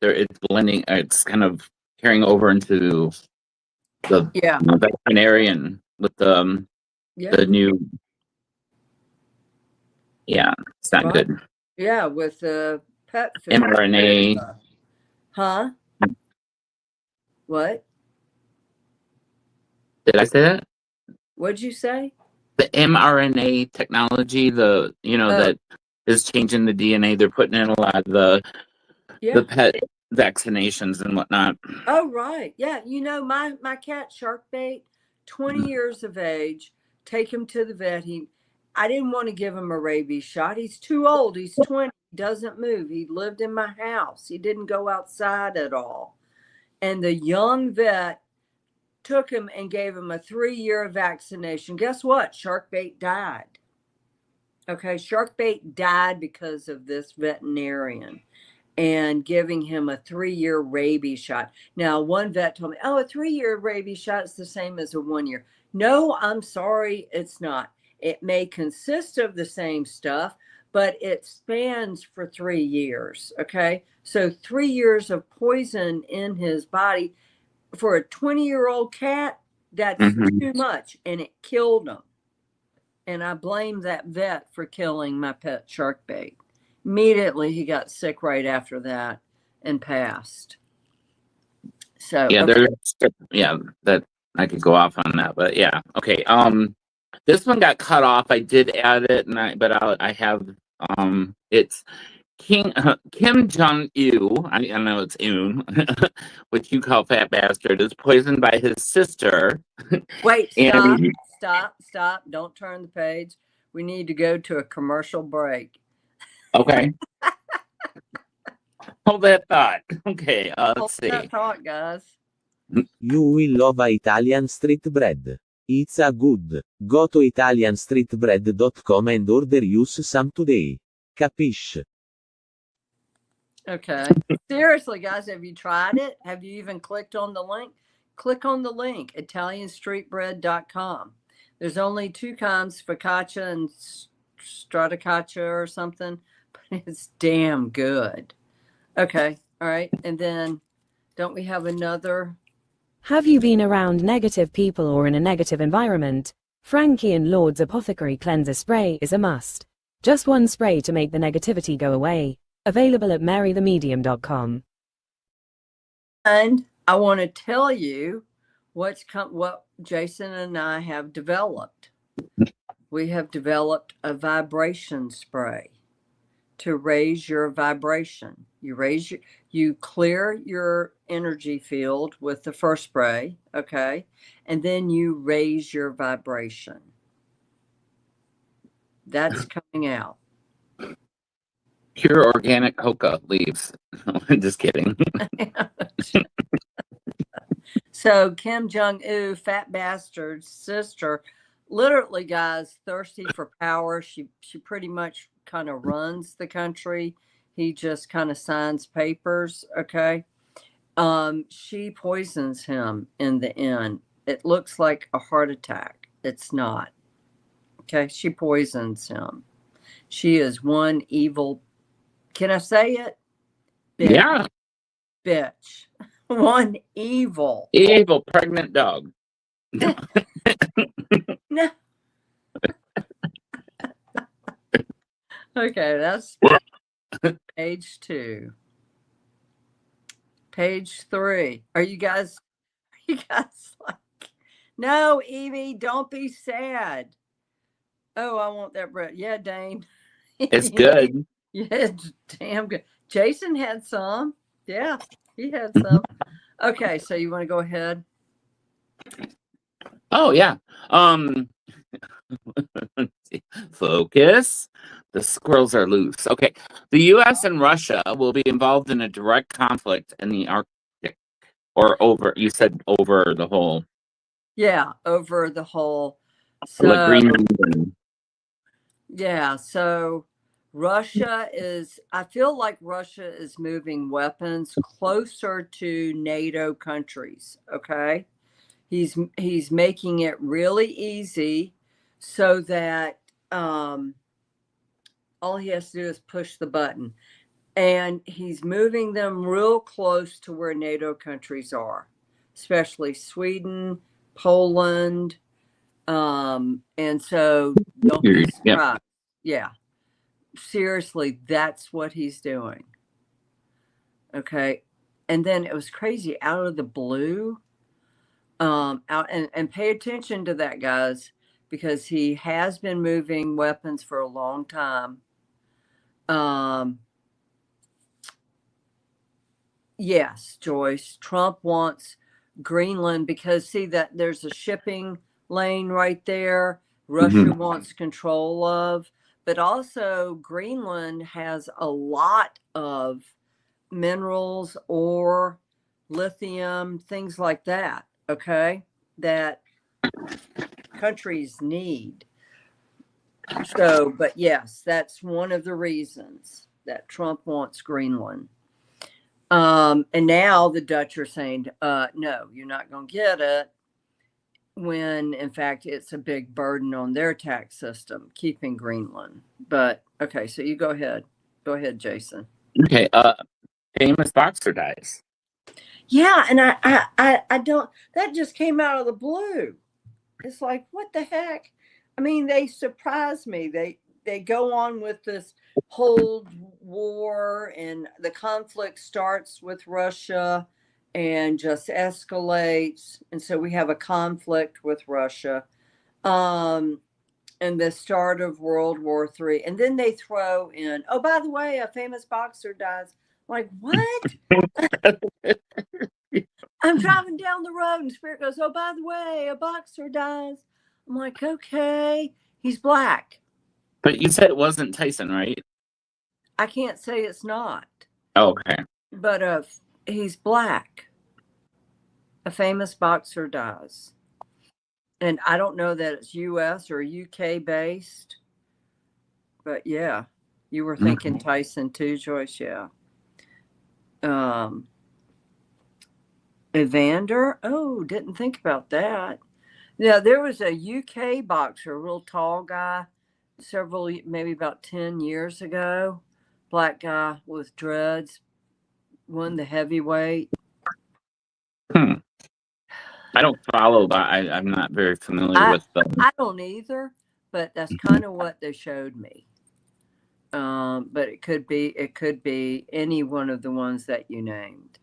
it's blending. It's kind of carrying over into the veterinarian with the new. Yeah, it's not good. Yeah, with the pet food. mRNA. Huh? What? Did I say that? What'd you say? The mRNA technology, that is changing the DNA. They're putting in a lot of the pet vaccinations and whatnot. Oh, right. Yeah. My cat Sharkbait, 20 years of age, take him to the vet. I didn't want to give him a rabies shot. He's too old. He's 20. He doesn't move. He lived in my house. He didn't go outside at all. And the young vet took him and gave him a 3-year vaccination. Guess what? Sharkbait died. Okay, Sharkbait died because of this veterinarian and giving him a 3-year rabies shot. Now, one vet told me, oh, a 3-year rabies shot is the same as a 1-year. No, I'm sorry, it's not. It may consist of the same stuff, but it spans for 3 years. Okay, so 3 years of poison in his body for a 20-year-old cat, that's too much, and it killed him. And I blame that vet for killing my pet Sharkbait. Immediately, he got sick right after that and passed. So Yeah, okay. that I could go off on that, but yeah, okay. This one got cut off. I did add it, I have it's Kim Jong-il. I know it's Un, which you call fat bastard, is poisoned by his sister. Wait, And stop. Don't turn the page. We need to go to a commercial break. okay. Hold that thought. Okay, let's see. Hold that thought, guys. You will love Italian street bread. It's a good. Go to italianstreetbread.com and order use some today. Capiche? Okay. Seriously, guys, have you tried it? Have you even clicked on the link? Click on the link, italianstreetbread.com. There's only 2 kinds, focaccia and stratacaccia or something, but it's damn good. Okay. All right. And then don't we have another? Have you been around negative people or in a negative environment? Frankie and Lord's Apothecary Cleanser Spray is a must. Just one spray to make the negativity go away. Available at marythemedium.com. And I want to tell you what Jason and I have developed. We have developed a vibration spray to raise your vibration. You clear your energy field with the first spray, okay? And then you raise your vibration. That's coming out. Pure organic coca leaves. Just kidding. So Kim Jong-un, fat bastard's sister, literally, guys, thirsty for power. She pretty much kind of runs the country. He just kind of signs papers, okay? She poisons him in the end. It looks like a heart attack. It's not. Okay, she poisons him. She is one evil. Can I say it? Bitch. Yeah. Bitch. One evil Pregnant dog. No. Okay, that's page 2. Page 3. Are you guys like, no, Evie, don't be sad. Oh, I want that bread. Yeah, Dane. It's good. Yeah, it's damn good. Jason had some. Yeah, he had some. Okay, so you want to go ahead? Oh yeah. Focus. The squirrels are loose. Okay. The US and Russia will be involved in a direct conflict in the Arctic. Or over, you said over the whole. Yeah, over the whole. Like Greenland. Yeah, so I feel like Russia is moving weapons closer to NATO countries, okay? He's making it really easy so that all he has to do is push the button. And he's moving them real close to where NATO countries are, especially Sweden, Poland. And so don't be surprised. Yeah. Seriously, that's what he's doing. Okay. And then it was crazy out of the blue. And pay attention to that, guys, because he has been moving weapons for a long time. Yes, Joyce, Trump wants Greenland because see that there's a shipping lane right there. Russia wants control of, but also Greenland has a lot of minerals, ore, lithium, things like that. Okay, that countries need. So, but yes, that's one of the reasons that Trump wants Greenland. And now the Dutch are saying, no, you're not going to get it. When in fact it's a big burden on their tax system, keeping Greenland. But okay, so you go ahead. Go ahead, Jason. Okay, famous boxer dies. Yeah, and I don't, that just came out of the blue. It's like, what the heck? I mean, they surprised me. They go on with this whole war, and the conflict starts with Russia and just escalates. And so we have a conflict with Russia. And the start of World War III. And then they throw in, oh, by the way, a famous boxer dies. Like, what? I'm driving down the road and Spirit goes, oh, by the way, a boxer dies. I'm like, okay, he's black. But you said it wasn't Tyson, right? I can't say it's not. Okay. But he's black. A famous boxer dies. And I don't know that it's US or UK based. But yeah, you were thinking Tyson too, Joyce. Yeah. Evander. Oh, didn't think about that. Yeah, there was a UK boxer, a real tall guy, maybe about 10 years ago. Black guy with dreads, won the heavyweight. I don't follow, but I'm not very familiar with them. I don't either, but that's kind of what they showed me. But it could be any one of the ones that you named.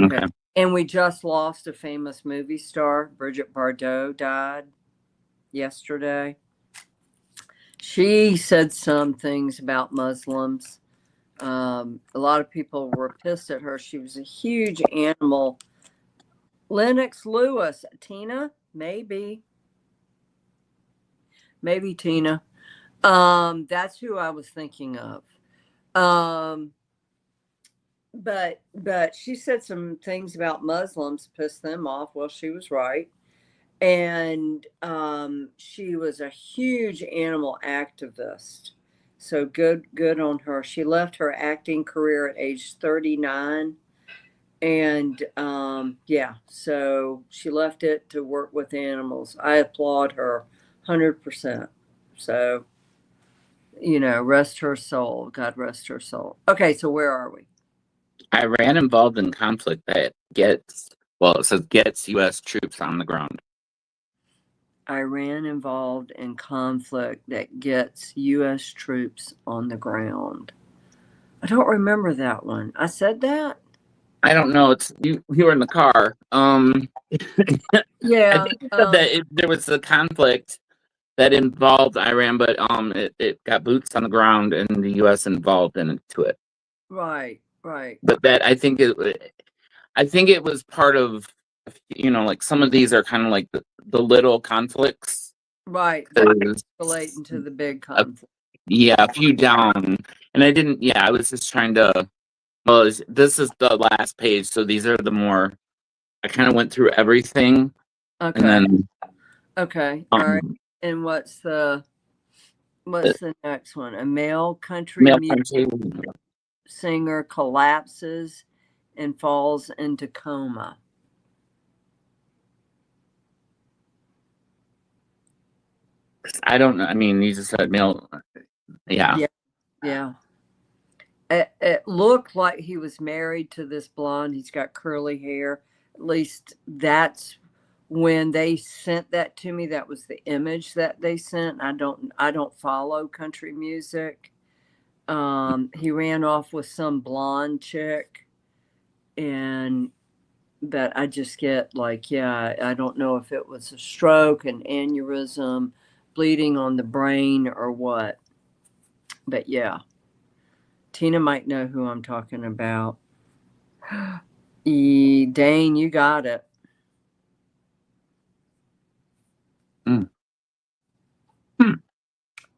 Okay. And we just lost a famous movie star. Bridget Bardot died yesterday. She said some things about Muslims. A lot of people were pissed at her. She was a huge animal. Lennox Lewis, Tina, maybe Tina. That's who I was thinking of. But she said some things about Muslims, pissed them off. Well, she was right. And she was a huge animal activist. So good on her. She left her acting career at age 39. And yeah, so she left it to work with animals. I applaud her 100%. So, rest her soul. God rest her soul. Okay, so where are we? Iran involved in conflict that it says gets U.S. troops on the ground. Iran involved in conflict that gets U.S. troops on the ground. I don't remember that one. I said that? I don't know. It's you were in the car. Yeah. I think you said that there was a conflict that involved Iran, but it got boots on the ground and the U.S. involved into it. Right. But that I think it was part of, like some of these are kind of like the little conflicts. Right. Relating to the big conflict. A few down. And I was just trying to, this is the last page. So these are the more, I kind of went through everything. Okay. And then, okay. All right. And what's the next one? A male country singer collapses and falls into coma. I don't know. I mean, you just said male. Yeah. It looked like he was married to this blonde. He's got curly hair. At least that's when they sent that to me. That was the image that they sent. I don't follow country music. He ran off with some blonde chick, but I just get like, I don't know if it was a stroke, an aneurysm, bleeding on the brain, or what. But yeah, Tina might know who I'm talking about. Dane, you got it.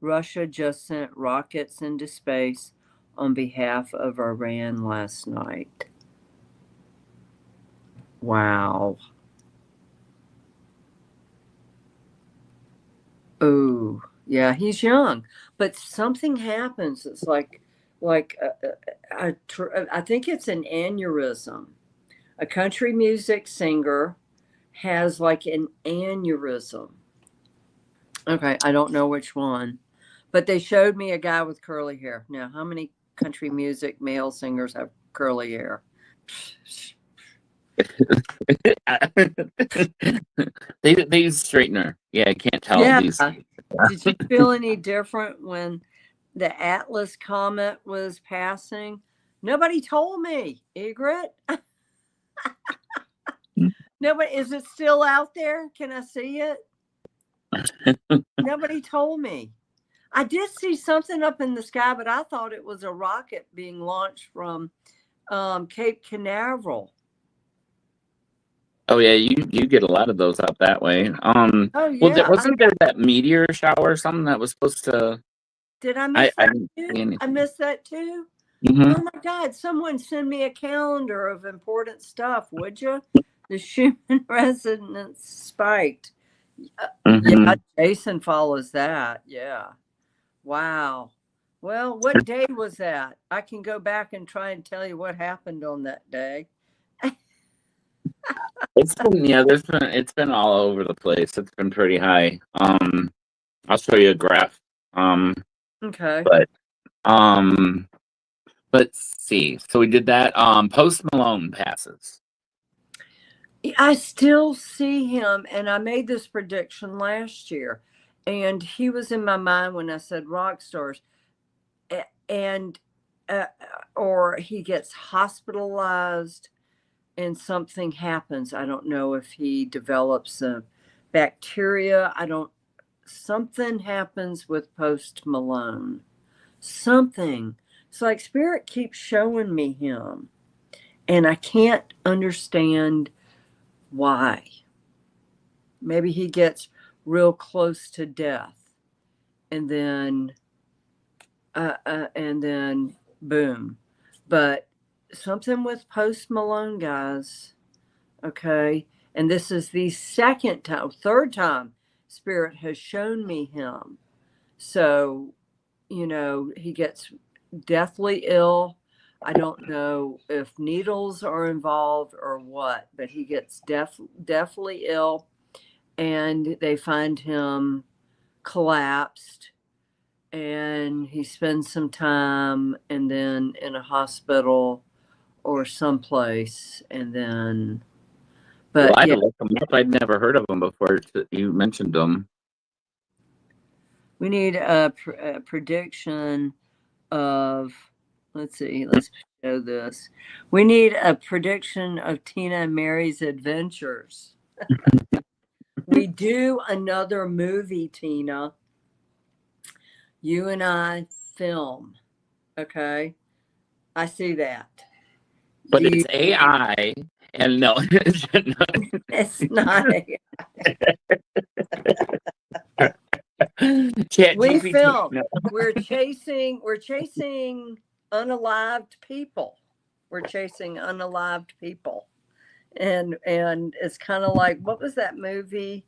Russia just sent rockets into space on behalf of Iran last night. Wow. Oh, yeah, he's young, but something happens. It's like I think it's an aneurysm. A country music singer has like an aneurysm. Okay, I don't know which one, but they showed me a guy with curly hair. Now, how many country music male singers have curly hair? They use straightener. Yeah, I can't tell Yeah. these. Did you feel any different when the Atlas comet was passing? Nobody told me, Egret. Nobody, is it still out there? Can I see it? Nobody told me. I did see something up in the sky, but I thought it was a rocket being launched from Cape Canaveral. Oh yeah, you get a lot of those up that way. Oh Well, yeah. wasn't there that meteor shower or something that was supposed to? Did I miss I that didn't see too? I anything. missed that too. Mhm. Oh my God! Someone send me a calendar of important stuff, would you? The Schumann resonance spiked. Yeah, Mhm. Jason follows that. Yeah. Wow. Well, what day was that? I can go back and try and tell you what happened on that day. It's been it's been all over the place. It's been pretty high. I'll show you a graph. Okay. But let's see. So we did that. Post Malone passes. I still see him, and I made this prediction last year, and he was in my mind when I said rock stars, and or he gets hospitalized and something happens. I don't know if he develops a bacteria. Something happens with Post Malone. Something. It's like Spirit keeps showing me him, and I can't understand why. Maybe he gets real close to death, and then boom. But something with Post Malone, guys. Okay, and this is the third time Spirit has shown me him. So, he gets deathly ill. I don't know if needles are involved or what, but he gets deathly ill, and they find him collapsed, and he spends some time and then in a hospital or someplace, and then Well, but I had yeah, to look them up. I'd never heard of them before. You mentioned them. we need a prediction of, let's see, let's show this. We need a prediction of Tina and Mary's adventures. We do another movie, Tina. You and I film. Okay. I see that. But it's AI, and no, It's not. Chat We GPT. film. No. We're chasing unalived people. We're chasing unalived people. And it's kind of like, what was that movie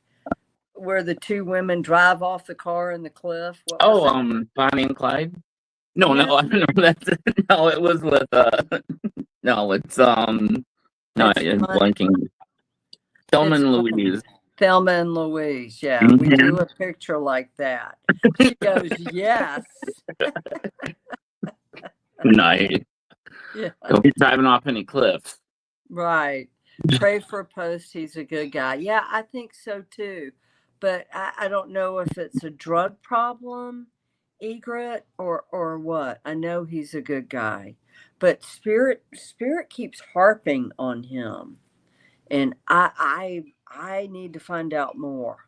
where the two women drive off the car in the cliff? What was that? Bonnie and Clyde. No, Yeah. no, I don't know. That's no. It was with no, it's no, It's I'm fun. blanking. Thelma It's and fun. Louise. Thelma and Louise. Yeah, we do a picture like that. She goes, yes. Nice. Yeah. Don't be driving off any cliffs. Right. Pray for Post. He's a good guy. Yeah, I think so too. But I don't know if it's a drug problem, Egret, or what. I know he's a good guy. But Spirit keeps harping on him. And I need to find out more.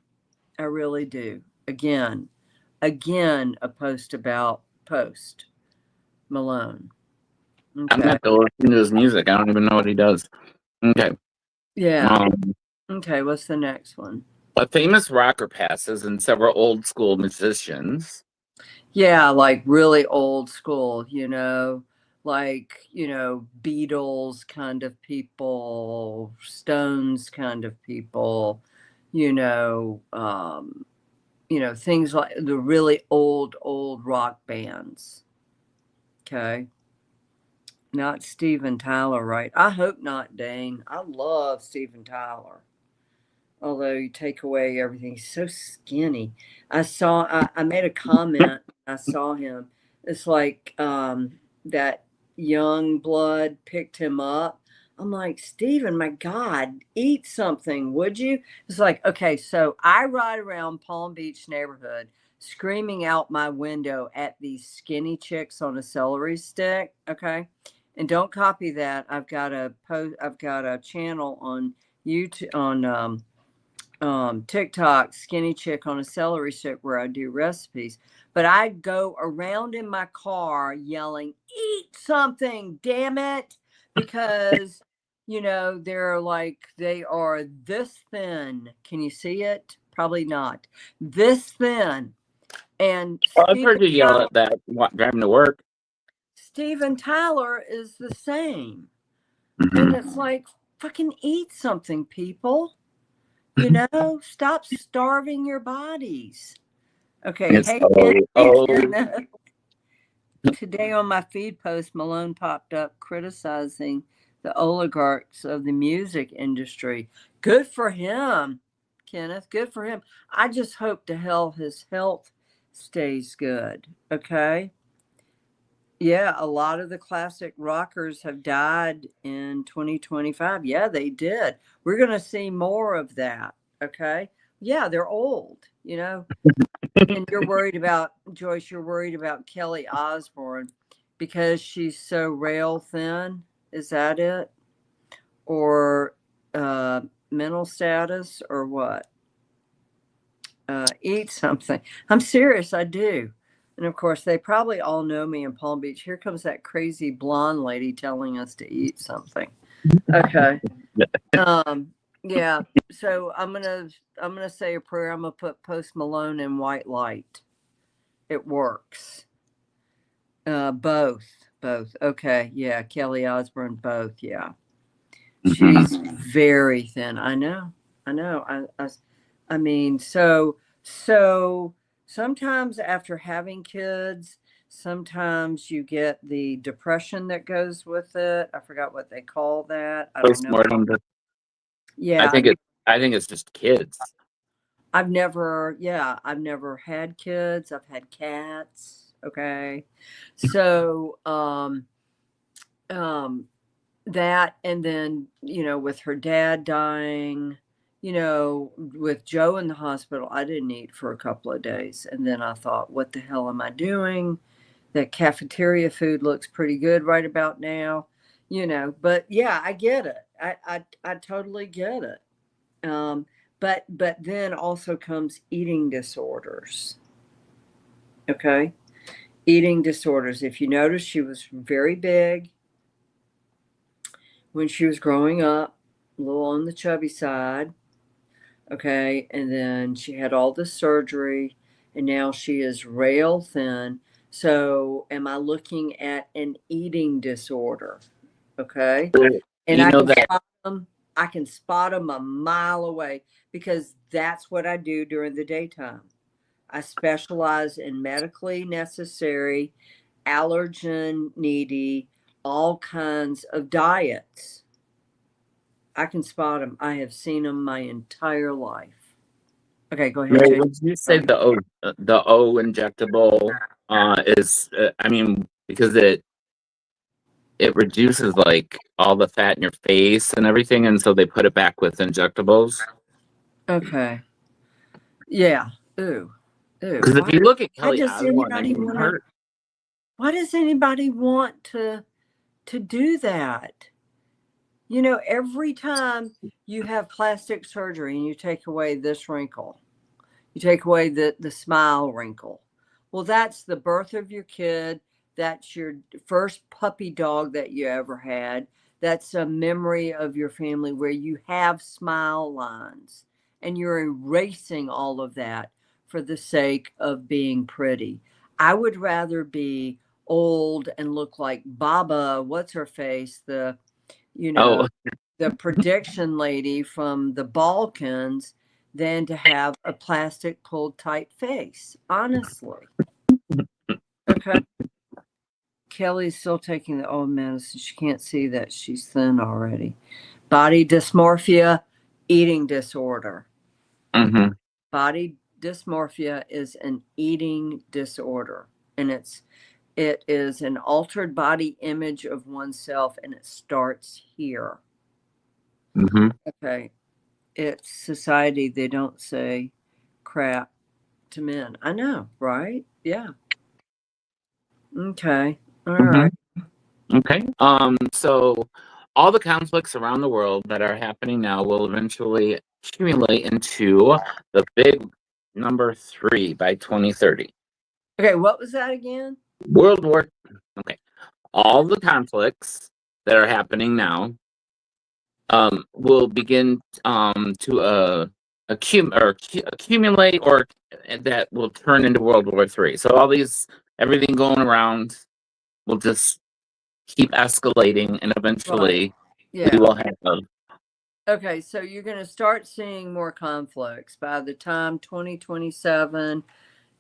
I really do. Again, a post about Post Malone. I'm gonna Okay. have to listen to his music. I don't even know what he does. Okay. Yeah. Okay, what's the next one? A famous rocker passes and several old school musicians. Yeah, like really old school, like, Beatles kind of people, Stones kind of people, things like the really old rock bands. Okay. Not Steven Tyler, right? I hope not, Dane. I love Steven Tyler. Although you take away everything, he's so skinny. I made a comment. I saw him. It's like that young blood picked him up. I'm like, Steven, my God, eat something, would you? It's like, okay, so I ride around Palm Beach neighborhood screaming out my window at these skinny chicks on a celery stick. Okay. And don't copy that. I've got a channel on YouTube, on TikTok, skinny chick on a celery stick, where I do recipes. But I go around in my car yelling, eat something, damn it. Because, they are this thin. Can you see it? Probably not. This thin. And I've heard you yell at that driving to work. Steven Tyler is the same. And it's like, fucking eat something, people. Stop starving your bodies. Okay. Today on my feed post, Malone popped up criticizing the oligarchs of the music industry. Good for him, Kenneth. Good for him. I just hope to hell his health stays good. Okay. Yeah, a lot of the classic rockers have died in 2025. Yeah, they did. We're going to see more of that. Okay. Yeah, they're old, and you're worried about, Joyce, you're worried about Kelly Osbourne because she's so rail thin. Is that it? Or mental status, or what? Eat something. I'm serious. I do. And of course, they probably all know me in Palm Beach. Here comes that crazy blonde lady telling us to eat something. Okay. Yeah. So I'm gonna say a prayer. I'm gonna put Post Malone in white light. It works. Both. Okay. Yeah. Kelly Osbourne. Both. Yeah. She's very thin. I know. I mean, so sometimes after having kids, sometimes you get the depression that goes with it. I forgot what they call that. I don't know. Yeah. I think it's just kids. I've never had kids. I've had cats. Okay. So, that, and then, with her dad dying, with Joe in the hospital, I didn't eat for a couple of days. And then I thought, what the hell am I doing? That cafeteria food looks pretty good right about now, but yeah, I get it. I totally get it. But then also comes eating disorders. Okay. Eating disorders. If you notice, she was very big when she was growing up, a little on the chubby side. Okay. And then she had all the surgery, and now she is rail thin. So am I looking at an eating disorder? Okay. And I can spot them a mile away, because that's what I do during the daytime. I specialize in medically necessary, allergen needy, all kinds of diets. I can spot them. I have seen them my entire life. Okay, go ahead. Mary, would you say the O injectable is? I mean, because it reduces like all the fat in your face and everything, and so they put it back with injectables. Okay. Yeah. Ooh. Because if you look at Kelly Osbourne, why does anybody want to do that? Every time you have plastic surgery and you take away this wrinkle, you take away the smile wrinkle. Well, that's the birth of your kid. That's your first puppy dog that you ever had. That's a memory of your family where you have smile lines, and you're erasing all of that for the sake of being pretty. I would rather be old and look like Baba, what's her face, the Oh, the prediction lady from the Balkans, than to have a plastic pulled tight face. Honestly. Okay. Kelly's still taking the old medicine. She can't see that she's thin already. Body dysmorphia, eating disorder. mm-hmm. Body dysmorphia is an eating disorder, and it is an altered body image of oneself, and it starts here. Mm-hmm. Okay. It's society. They don't say crap to men. I know, right? Yeah. Okay. All right. Okay. So all the conflicts around the world that are happening now will eventually accumulate into the big number 3 by 2030. Okay. What was that again? World War. Okay. All the conflicts that are happening now will begin to accumulate, or that will turn into World War III. So all these, everything going around will just keep escalating, and eventually we Yeah. will have Okay. So you're going to start seeing more conflicts by the time 2027,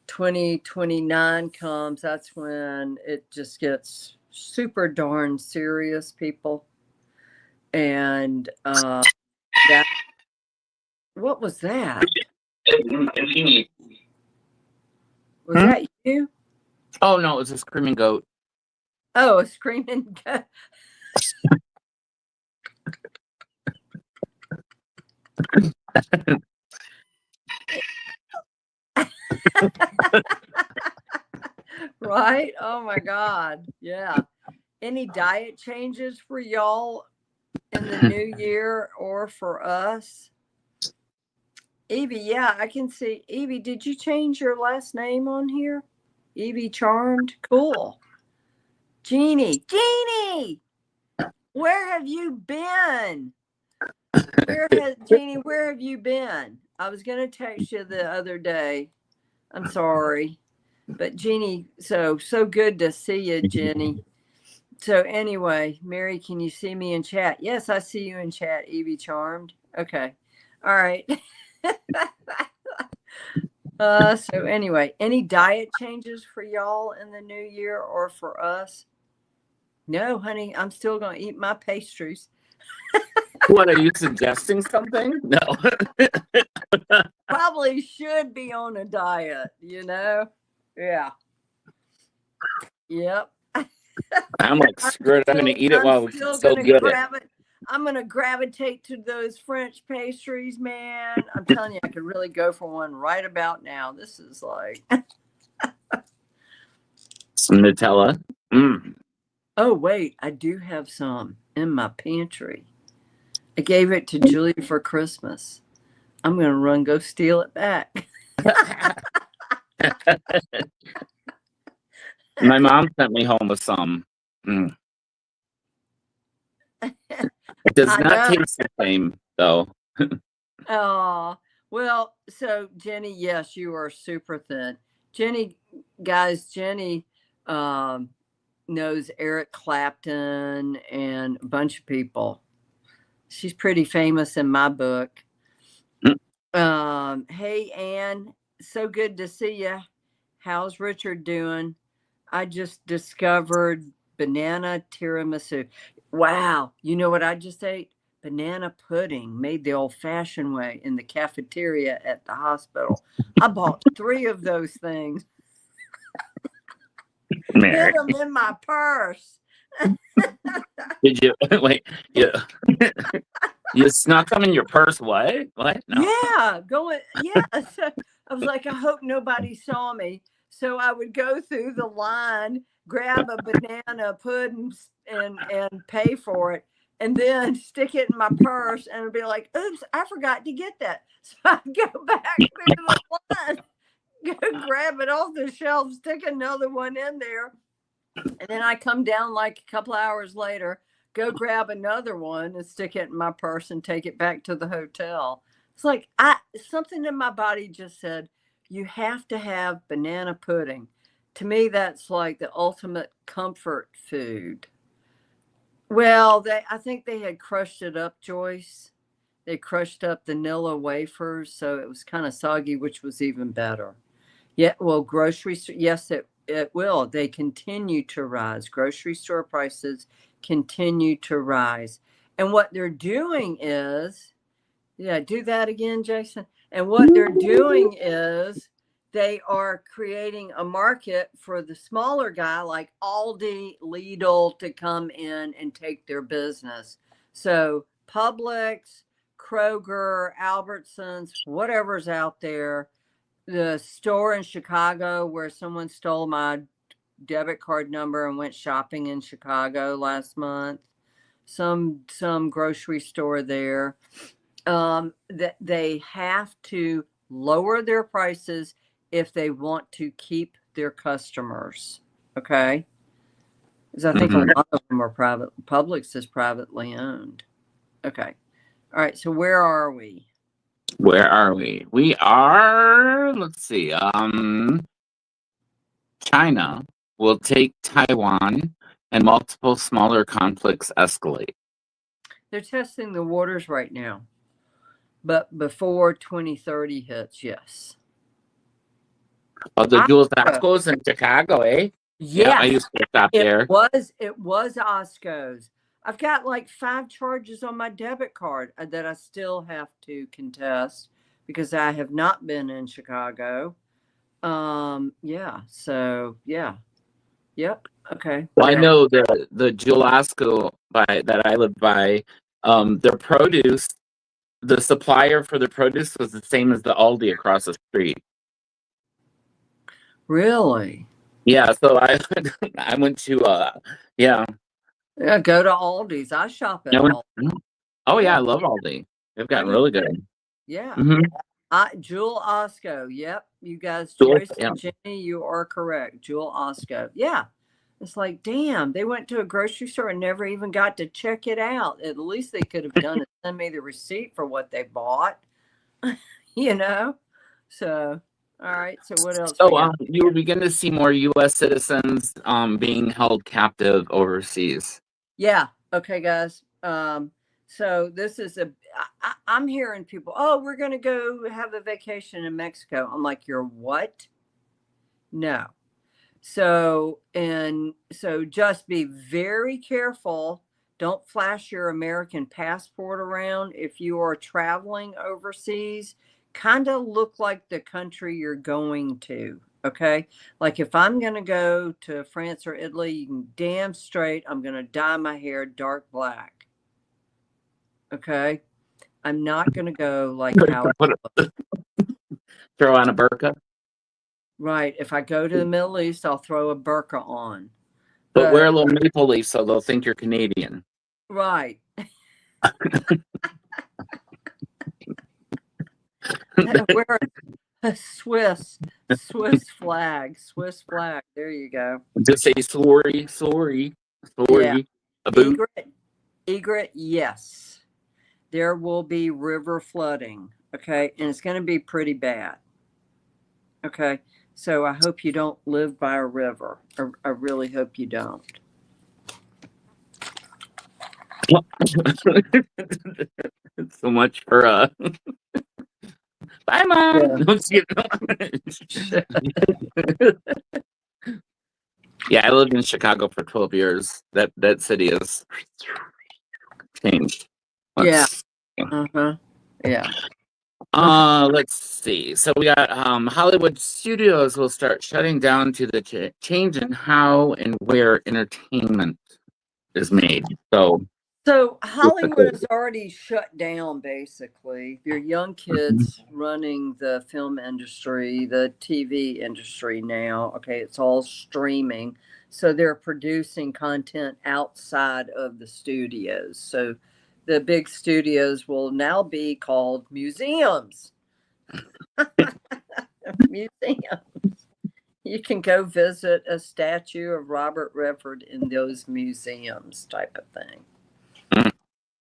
2029 comes. That's when it just gets super darn serious, people. And that, what was that? Was that you? Oh no, it was a screaming goat. Oh, a screaming goat. Right? Oh my God. Yeah. Any diet changes for y'all in the new year or for us? Evie, yeah, I can see. Evie, did you change your last name on here? Evie Charmed? Cool. Jeannie, where have you been? Jeannie, where have you been? I was going to text you the other day. I'm sorry. But Jeannie, so good to see you, Jenny. So anyway, Mary, can you see me in chat? Yes, I see you in chat, Evie Charmed. Okay. All right. So anyway, any diet changes for y'all in the new year or for us? No, honey, I'm still going to eat my pastries. What, are you suggesting something? No. Probably should be on a diet, Yeah. Yep. I'm like, screw it. I'm going to eat it while it's still good. I'm going to gravitate to those French pastries, man. I'm telling you, I could really go for one right about now. This is like some Nutella. Oh, wait, I do have some in my pantry. I gave it to Julie for Christmas. I'm going to go steal it back. My mom sent me home with some. It does not taste the same, though. Oh, well, so Jenny, yes, you are super thin. Jenny knows Eric Clapton and a bunch of people. She's pretty famous in my book. Hey, Ann, so good to see you. How's Richard doing? I just discovered banana tiramisu. Wow. You know what I just ate? Banana pudding made the old-fashioned way in the cafeteria at the hospital. I bought 3 of those things. Hid them in my purse. Did you wait? Yeah. You snuck them in your purse? What? No. Yeah, So I was like, I hope nobody saw me. So I would go through the line, grab a banana pudding, and pay for it, and then stick it in my purse, and be like, "Oops, I forgot to get that." So I'd go back through the line, go grab it off the shelf, stick another one in there, and then I come down like a couple hours later, go grab another one and stick it in my purse and take it back to the hotel. It's like something in my body just said, you have to have banana pudding. To me, that's like the ultimate comfort food. Well, I think they had crushed it up, Joyce. They crushed up the Nilla wafers, so it was kind of soggy, which was even better. Yeah, well, yes, it will. They continue to rise. Grocery store prices continue to rise. And what they're doing is, yeah, do that again, Jason. And what they're doing is they are creating a market for the smaller guy like Aldi, Lidl to come in and take their business. So Publix, Kroger, Albertsons, whatever's out there, the store in Chicago where someone stole my debit card number and went shopping in Chicago last month, some grocery store there, that they have to lower their prices if they want to keep their customers. Okay. Because I think a lot of them are private. Publix is privately owned. Okay. All right. So where are we? Where are we? We are, let's see, China will take Taiwan and multiple smaller conflicts escalate. They're testing the waters right now. But before 2030 hits, yes. Oh, the Jules Ascos in Chicago, eh? Yes. Yeah, I used to stop there. It was Osco's. I've got like 5 charges on my debit card that I still have to contest because I have not been in Chicago. Yeah. So yeah. Yep. Okay. Well, I know the Jewel Osco that I live by, their produce, the supplier for the produce was the same as the Aldi across the street. Really? Yeah, so I went to yeah. Yeah, go to Aldi's. I shop at Aldi. Oh yeah, I love Aldi. They've gotten really good. Yeah. Mm-hmm. Jewel Osco. Yep. You guys, Jewel, Joyce and Jenny, you are correct. Jewel Osco. Yeah. It's like, damn, they went to a grocery store and never even got to check it out. At least they could have done it. Send me the receipt for what they bought. You know? So, all right. So what else? So you will begin to see more U.S. citizens being held captive overseas. Yeah. Okay, guys. So this is I'm hearing people, oh, we're going to go have a vacation in Mexico. I'm like, you're what? No. So just be very careful. Don't flash your American passport around. If you are traveling overseas, kind of look like the country you're going to. Okay. Like if I'm going to go to France or Italy, you can damn straight, I'm going to dye my hair dark black. Okay. I'm not going to go like how throw on a burqa. Right. If I go to the Middle East, I'll throw a burqa on. But wear a little maple leaf so they'll think you're Canadian. Right. Wear a Swiss flag. Swiss flag. There you go. Just say sorry. Yeah. A boot. Egret, yes. There will be river flooding. Okay. And it's going to be pretty bad. Okay. So I hope you don't live by a river. I really hope you don't. So much for bye, Mom. Yeah, I lived in Chicago for 12 years. That city has changed. Yeah. Yeah. Let's see. So we got Hollywood studios will start shutting down to the change in how and where entertainment is made. So Hollywood is already shut down, basically. Your young kids running the film industry, the TV industry now. Okay, it's all streaming. So they're producing content outside of the studios. So the big studios will now be called museums. Museums. You can go visit a statue of Robert Redford in those museums type of thing.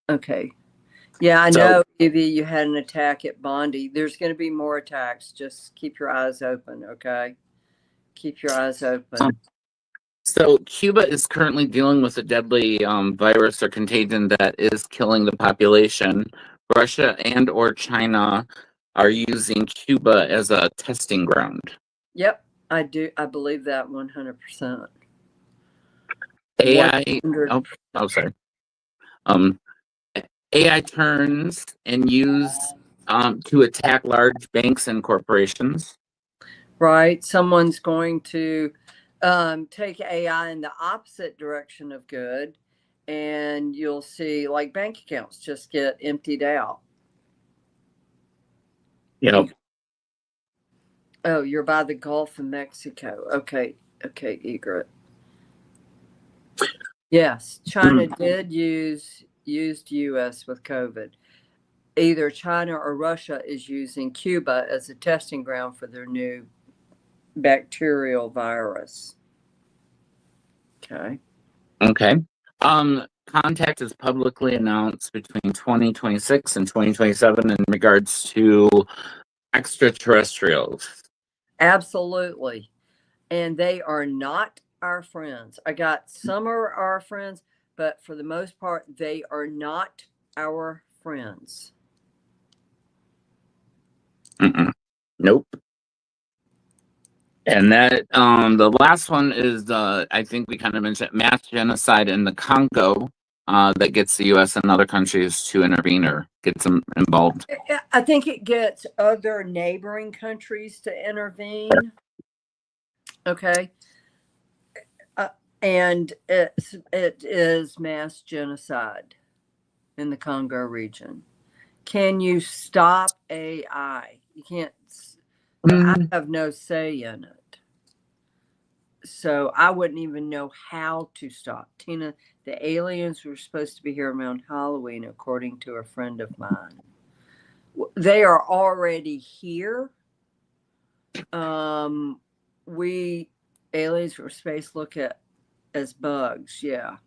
Okay. Yeah, I know, Evie, you had an attack at Bondi. There's going to be more attacks. Just keep your eyes open, okay? Keep your eyes open. So Cuba is currently dealing with a deadly virus or contagion that is killing the population. Russia and or China are using Cuba as a testing ground. Yep, I do. I believe that 100%. AI. Oh, sorry. AI turns and use to attack large banks and corporations. Right. Someone's going to take AI in the opposite direction of good, and you'll see like bank accounts just get emptied out. Yep. Oh, you're by the Gulf of Mexico. Okay, Egret. Yes, China did used U.S. with COVID. Either China or Russia is using Cuba as a testing ground for their new bacterial virus. Okay. Contact is publicly announced between 2026 and 2027 in regards to extraterrestrials. Absolutely. And they are not our friends. I got some are our friends, but for the most part, they are not our friends. Nope. And that the last one is I think we kind of mentioned mass genocide in the Congo that gets the U.S. and other countries to intervene or get them involved. I think it gets other neighboring countries to intervene. Okay. And it is mass genocide in the Congo region. Can you stop AI? You can't. I have no say in it. So I wouldn't even know how to stop. Tina, the aliens were supposed to be here around Halloween, according to a friend of mine. They are already here. We aliens from space look at as bugs. Yeah.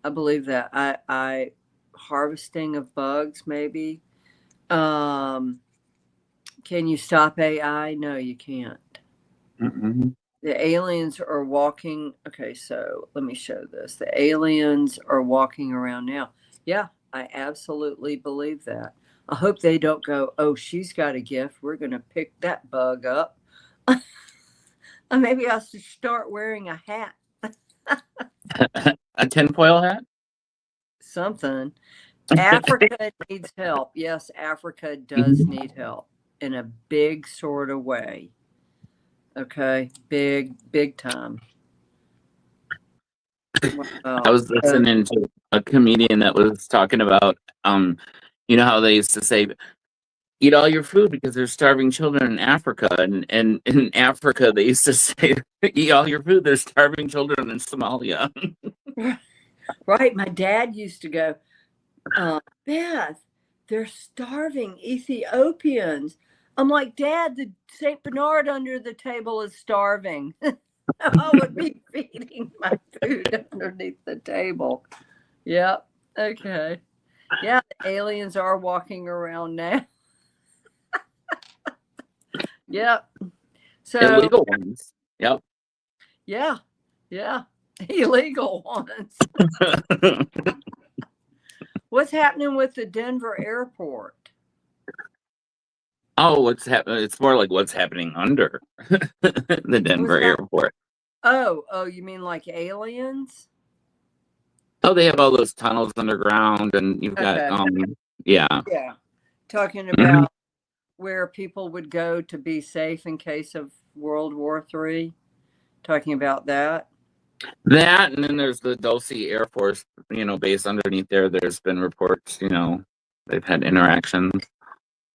I believe that. I harvesting of bugs, maybe. Can you stop AI? No, you can't. The aliens are walking. Okay, so let me show this. The aliens are walking around now. Yeah, I absolutely believe that. I hope they don't go, oh, she's got a gift. We're going to pick that bug up. Maybe I should start wearing a hat. A tinfoil hat? Something. Africa needs help. Yes, Africa does need help in a big sort of way. Okay, big time. Wow. I was listening to a comedian that was talking about, you know how they used to say, eat all your food because there's starving children in Africa. And in Africa, they used to say, eat all your food, there's starving children in Somalia. Right. My dad used to go, Beth, they're starving Ethiopians. I'm like, Dad, the St. Bernard under the table is starving. I would be feeding my food underneath the table. Yep. Okay. Yeah, the aliens are walking around now. Yep. So Illegal ones. Yep. Yeah. Illegal ones. What's happening with the Denver airport? Oh, what's happening? It's more like what's happening under the Denver airport. Oh, you mean like aliens? Oh, they have all those tunnels underground, and you've got yeah. Talking about where people would go to be safe in case of World War III. Talking about that. That, and then there's the Dulce Air Force, base underneath there. There's been reports, they've had interactions.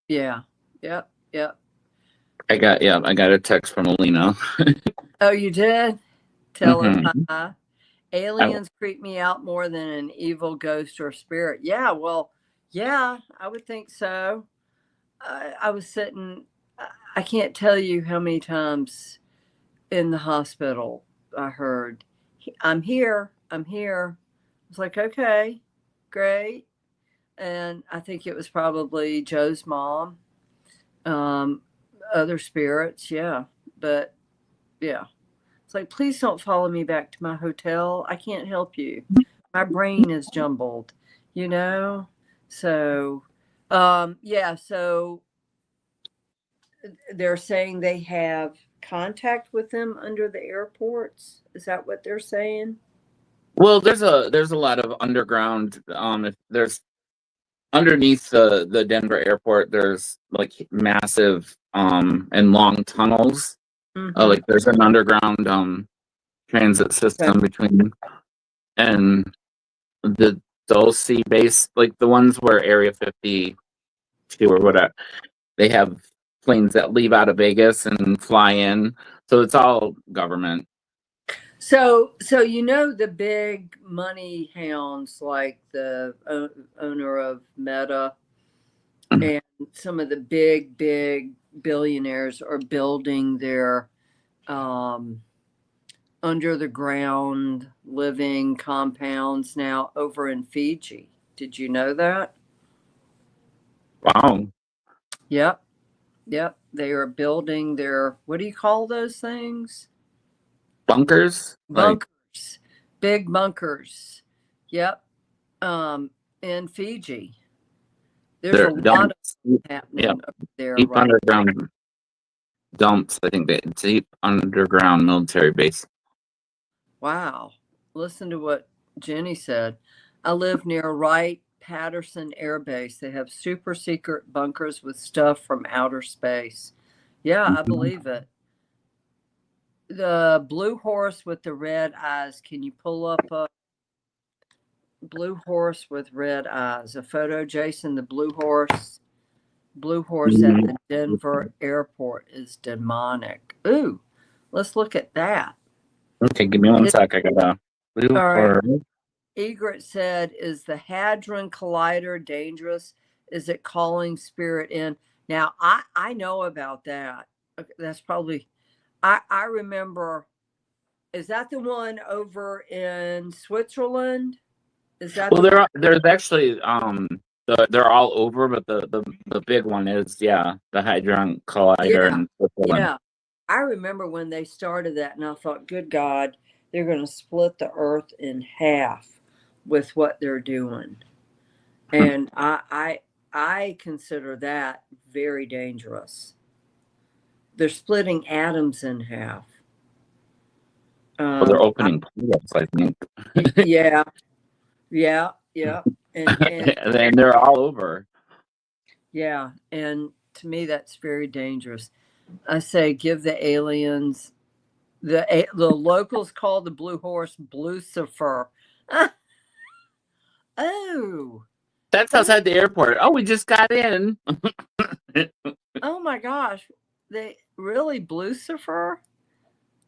Yeah. Yep. I got a text from Alina. Oh, you did? Tell her hi. Aliens creep me out more than an evil ghost or spirit. Yeah, well, yeah, I would think so. I was sitting, I can't tell you how many times in the hospital I heard, I'm here. I was like, okay, great. And I think it was probably Joe's mom. Other spirits, yeah. but yeah. It's like, please don't follow me back to my hotel. I can't help you. My brain is jumbled, you know? So, yeah, so they're saying they have contact with them under the airports. Is that what they're saying? Well, there's a lot of underground. If there's underneath the Denver airport, there's like massive and long tunnels. Mhm. Like there's an underground transit system between, and those sea base, like the ones where Area 52 or whatever, they have planes that leave out of Vegas and fly in. So it's all government. So you know the big money hounds like the owner of Meta and some of the big billionaires are building their under the ground living compounds now over in Fiji. Did you know that? Wow. Yep. They are building their, what do you call those things? Bunkers? Bunkers. Big bunkers. Yep. In Fiji. There's a lot of happening over there. Deep right underground dumps. I think deep underground military base. Wow. Listen to what Jenny said. I live near Wright-Patterson Air Base. They have super secret bunkers with stuff from outer space. Yeah, I believe it. The blue horse with the red eyes. Can you pull up a blue horse with red eyes? A photo, Jason, the blue horse. Blue horse at the Denver airport is demonic. Ooh, let's look at that. Okay, give me one sec. I got a blue horse. Egret said, is the Hadron Collider dangerous? Is it calling spirit in? Now, I know about that. That's probably, I remember, is that the one over in Switzerland? Is that well, there's actually they're all over, but the big one is the Hadron Collider in Switzerland. Yeah. I remember when they started that, and I thought, good God, they're going to split the earth in half with what they're doing. And I consider that very dangerous. They're splitting atoms in half. Well, they're opening portals, I think. Yeah. And they're all over. Yeah, and to me that's very dangerous. I say give the aliens, the locals call the blue horse Blucifer. Oh, that's outside the airport. Oh, we just got in. Oh my gosh, they really Blucifer?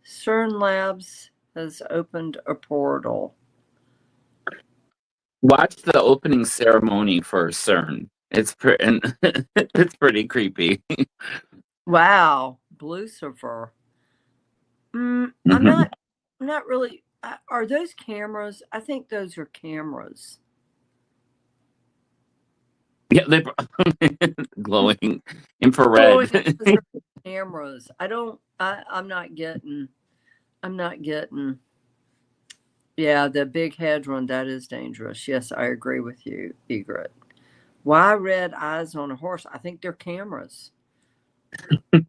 CERN Labs has opened a portal. Watch the opening ceremony for CERN. It's it's pretty creepy. Wow, Blucifer. I'm not really. Are those cameras? I think those are cameras. Yeah, they glowing infrared. Cameras. I'm not getting. Yeah, the big hadron, that is dangerous. Yes, I agree with you, Egret. Why red eyes on a horse? I think they're cameras. The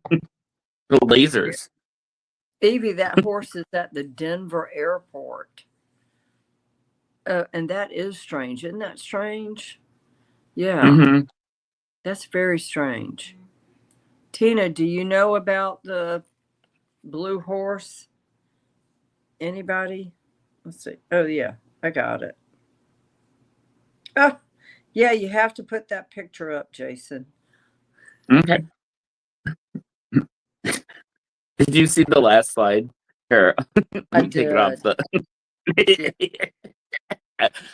lasers. Evie, that horse is at the Denver airport. And that is strange. Isn't that strange? Yeah. That's very strange. Tina, do you know about the blue horse? Anybody? Let's see. Oh, yeah, I got it. Oh, yeah, you have to put that picture up, Jason. Okay. Did you see the last slide? Here, let me take it off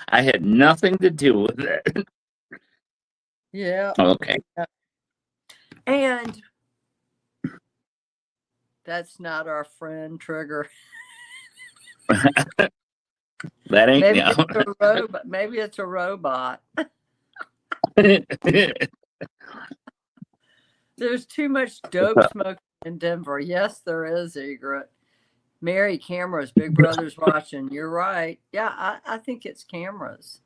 I had nothing to do with it. Yeah. Okay. And that's not our friend Trigger. That ain't maybe it's a robot. Maybe it's a robot. There's too much dope smoke In Denver. Yes, there is, Egret. Mary, cameras. Big Brother's watching. You're right. Yeah, I think it's cameras.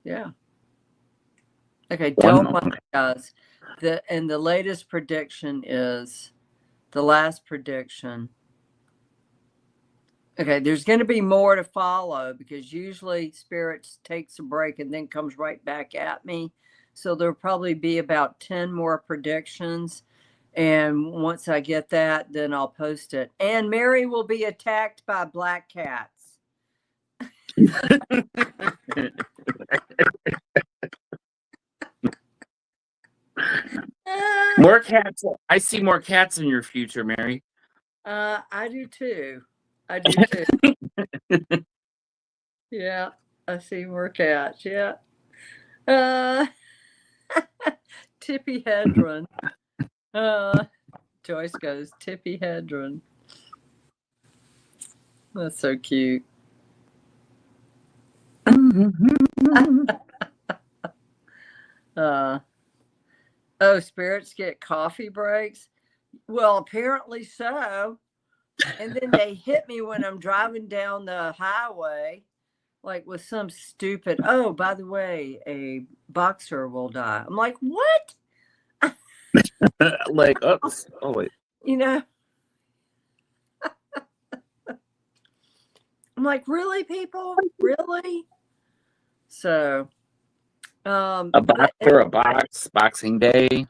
Yeah. Okay, don't mind, guys. The latest prediction is the last prediction. Okay, there's going to be more to follow because usually Spirits takes a break and then comes right back at me. So there'll probably be about 10 more predictions. And once I get that, then I'll post it. And Mary will be attacked by black cats. More cats. I see more cats in your future, Mary. I do too. I do too. Yeah, I see more cats. Yeah. Tippy Hedron. Joyce goes, Tippy Hedron. That's so cute. Oh, spirits get coffee breaks? Well, apparently so. And then they hit me when I'm driving down the highway, like with some stupid, oh, by the way, a boxer will die. I'm like, what? Like, oops. Oh, wait. You know? I'm like, really, people? Really? So, A boxer, a box, Boxing Day.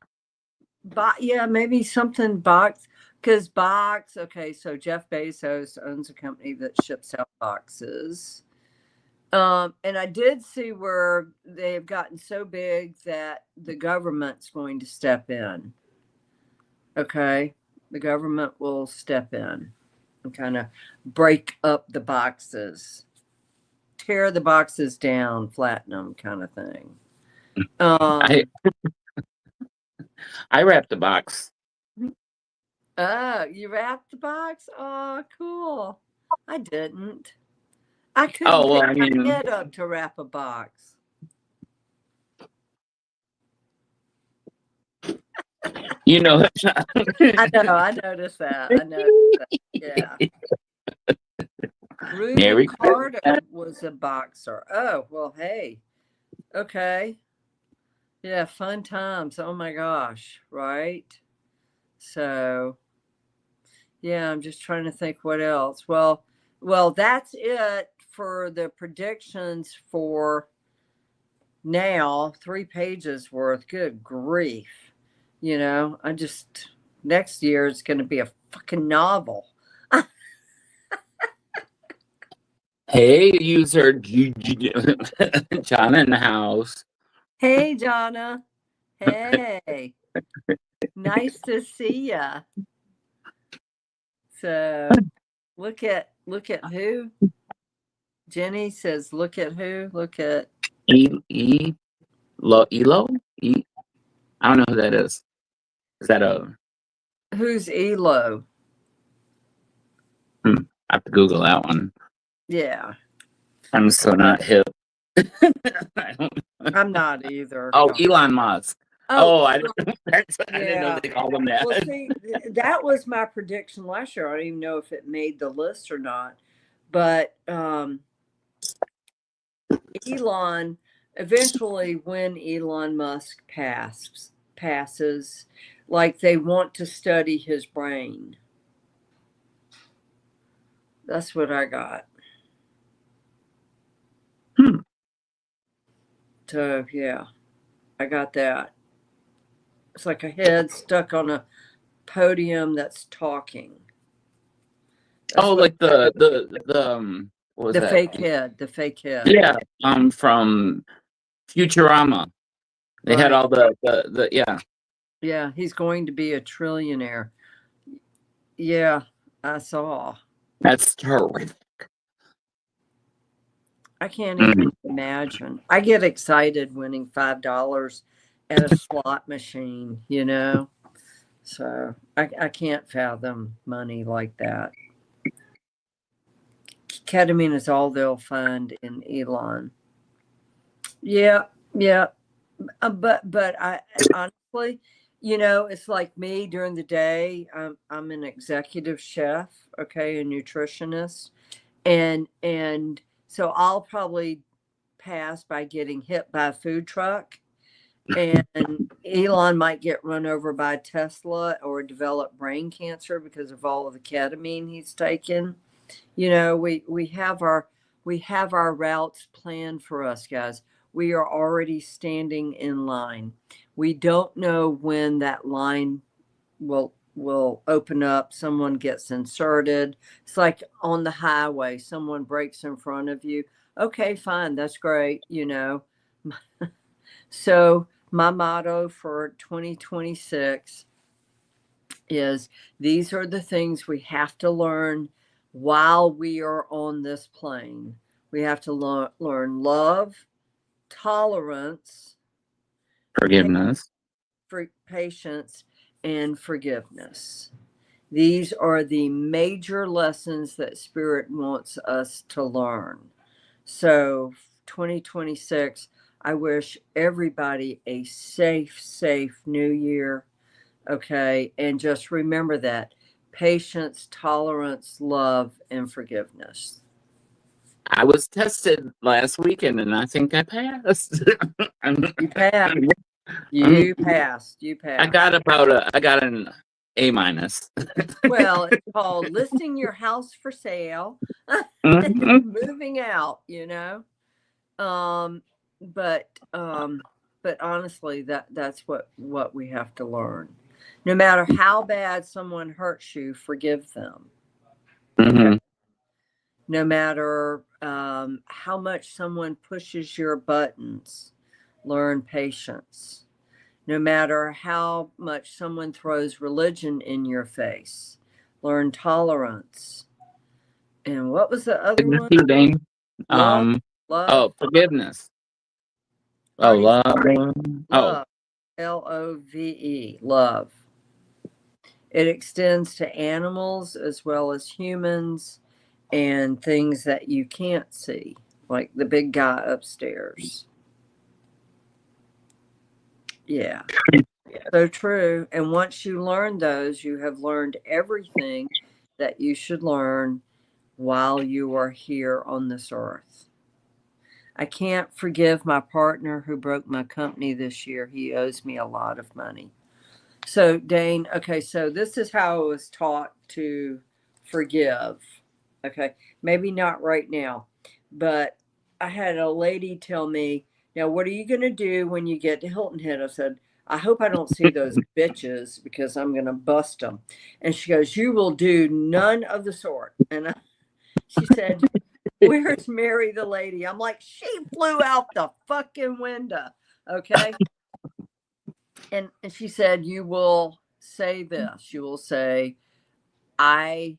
Yeah, maybe something box. Because okay, so Jeff Bezos owns a company that ships out boxes. And I did see where they've gotten so big that the government's going to step in. Okay, the government will step in and kind of break up the boxes, tear the boxes down, flatten them, kind of thing. I wrapped the box. You wrapped the box? Oh, cool. I didn't. I couldn't pick my head up to wrap a box. You know. I know. I noticed that. Yeah. Rudy Carter was a boxer. Oh, well, hey. Okay. Yeah, fun times. Oh my gosh, right? So, yeah, I'm just trying to think what else. Well, that's it for the predictions for now. 3 pages worth. Good grief. You know, next year it's going to be a fucking novel. Hey, user Jonna in the house. Hey, Jonna. Hey. Nice to see ya. So, look at who? Jenny says, look at who? Look at Elo? I don't know who that is. Is that who's Elo? I have to Google that one. Yeah. I'm so not hip. I'm not either. Oh, Elon Musk. I didn't know they called him that. Well, see, that was my prediction last year. I don't even know if it made the list or not. But Elon, eventually when Elon Musk passes, like they want to study his brain. That's what I got. So, yeah, I got that. It's like a head stuck on a podium that's talking. Like the fake head. The fake head. Yeah, from Futurama. They had all the yeah. Yeah, he's going to be a trillionaire. Yeah, I saw. That's terrific. I can't even imagine. I get excited winning $5 at a slot machine, you know? So I can't fathom money like that. Ketamine is all they'll find in Elon. Yeah. But I honestly, You know, it's like me during the day. I'm an executive chef, okay, a nutritionist, and so I'll probably pass by getting hit by a food truck, and Elon might get run over by Tesla or develop brain cancer because of all of the ketamine he's taken. You know, we have our routes planned for us, guys. We are already standing in line. We don't know when that line will open up. Someone gets inserted. It's like on the highway, someone breaks in front of you. Okay, fine, that's great, you know. So my motto for 2026 is these are the things we have to learn while we are on this plane. We have to learn love, tolerance, Forgiveness. patience, and forgiveness. These are the major lessons that Spirit wants us to learn. So 2026, I wish everybody a safe new year. Okay. And just remember that patience, tolerance, love, and forgiveness. I was tested last weekend and I think I passed. You passed. You passed. You passed. I got an A minus. Well, it's called listing your house for sale, moving out, you know. But honestly, that's what we have to learn. No matter how bad someone hurts you, forgive them. Mm-hmm. No matter how much someone pushes your buttons, learn patience. No matter how much someone throws religion in your face, learn tolerance. And what was the other one? Dane. Love. Oh, forgiveness. Oh, Already love. said Oh, love. Love. Love. It extends to animals as well as humans and things that you can't see, like the big guy upstairs. Yeah. So true. And once you learn those, you have learned everything that you should learn while you are here on this earth. I can't forgive my partner who broke my company this year. He owes me a lot of money. So, Dane, okay, so this is how I was taught to forgive. Okay, maybe not right now, but I had a lady tell me, now, what are you going to do when you get to Hilton Head? I said, I hope I don't see those bitches because I'm going to bust them. And she goes, you will do none of the sort. And she said, where's Mary the lady? I'm like, she flew out the fucking window. Okay. And she said, you will say this. You will say, I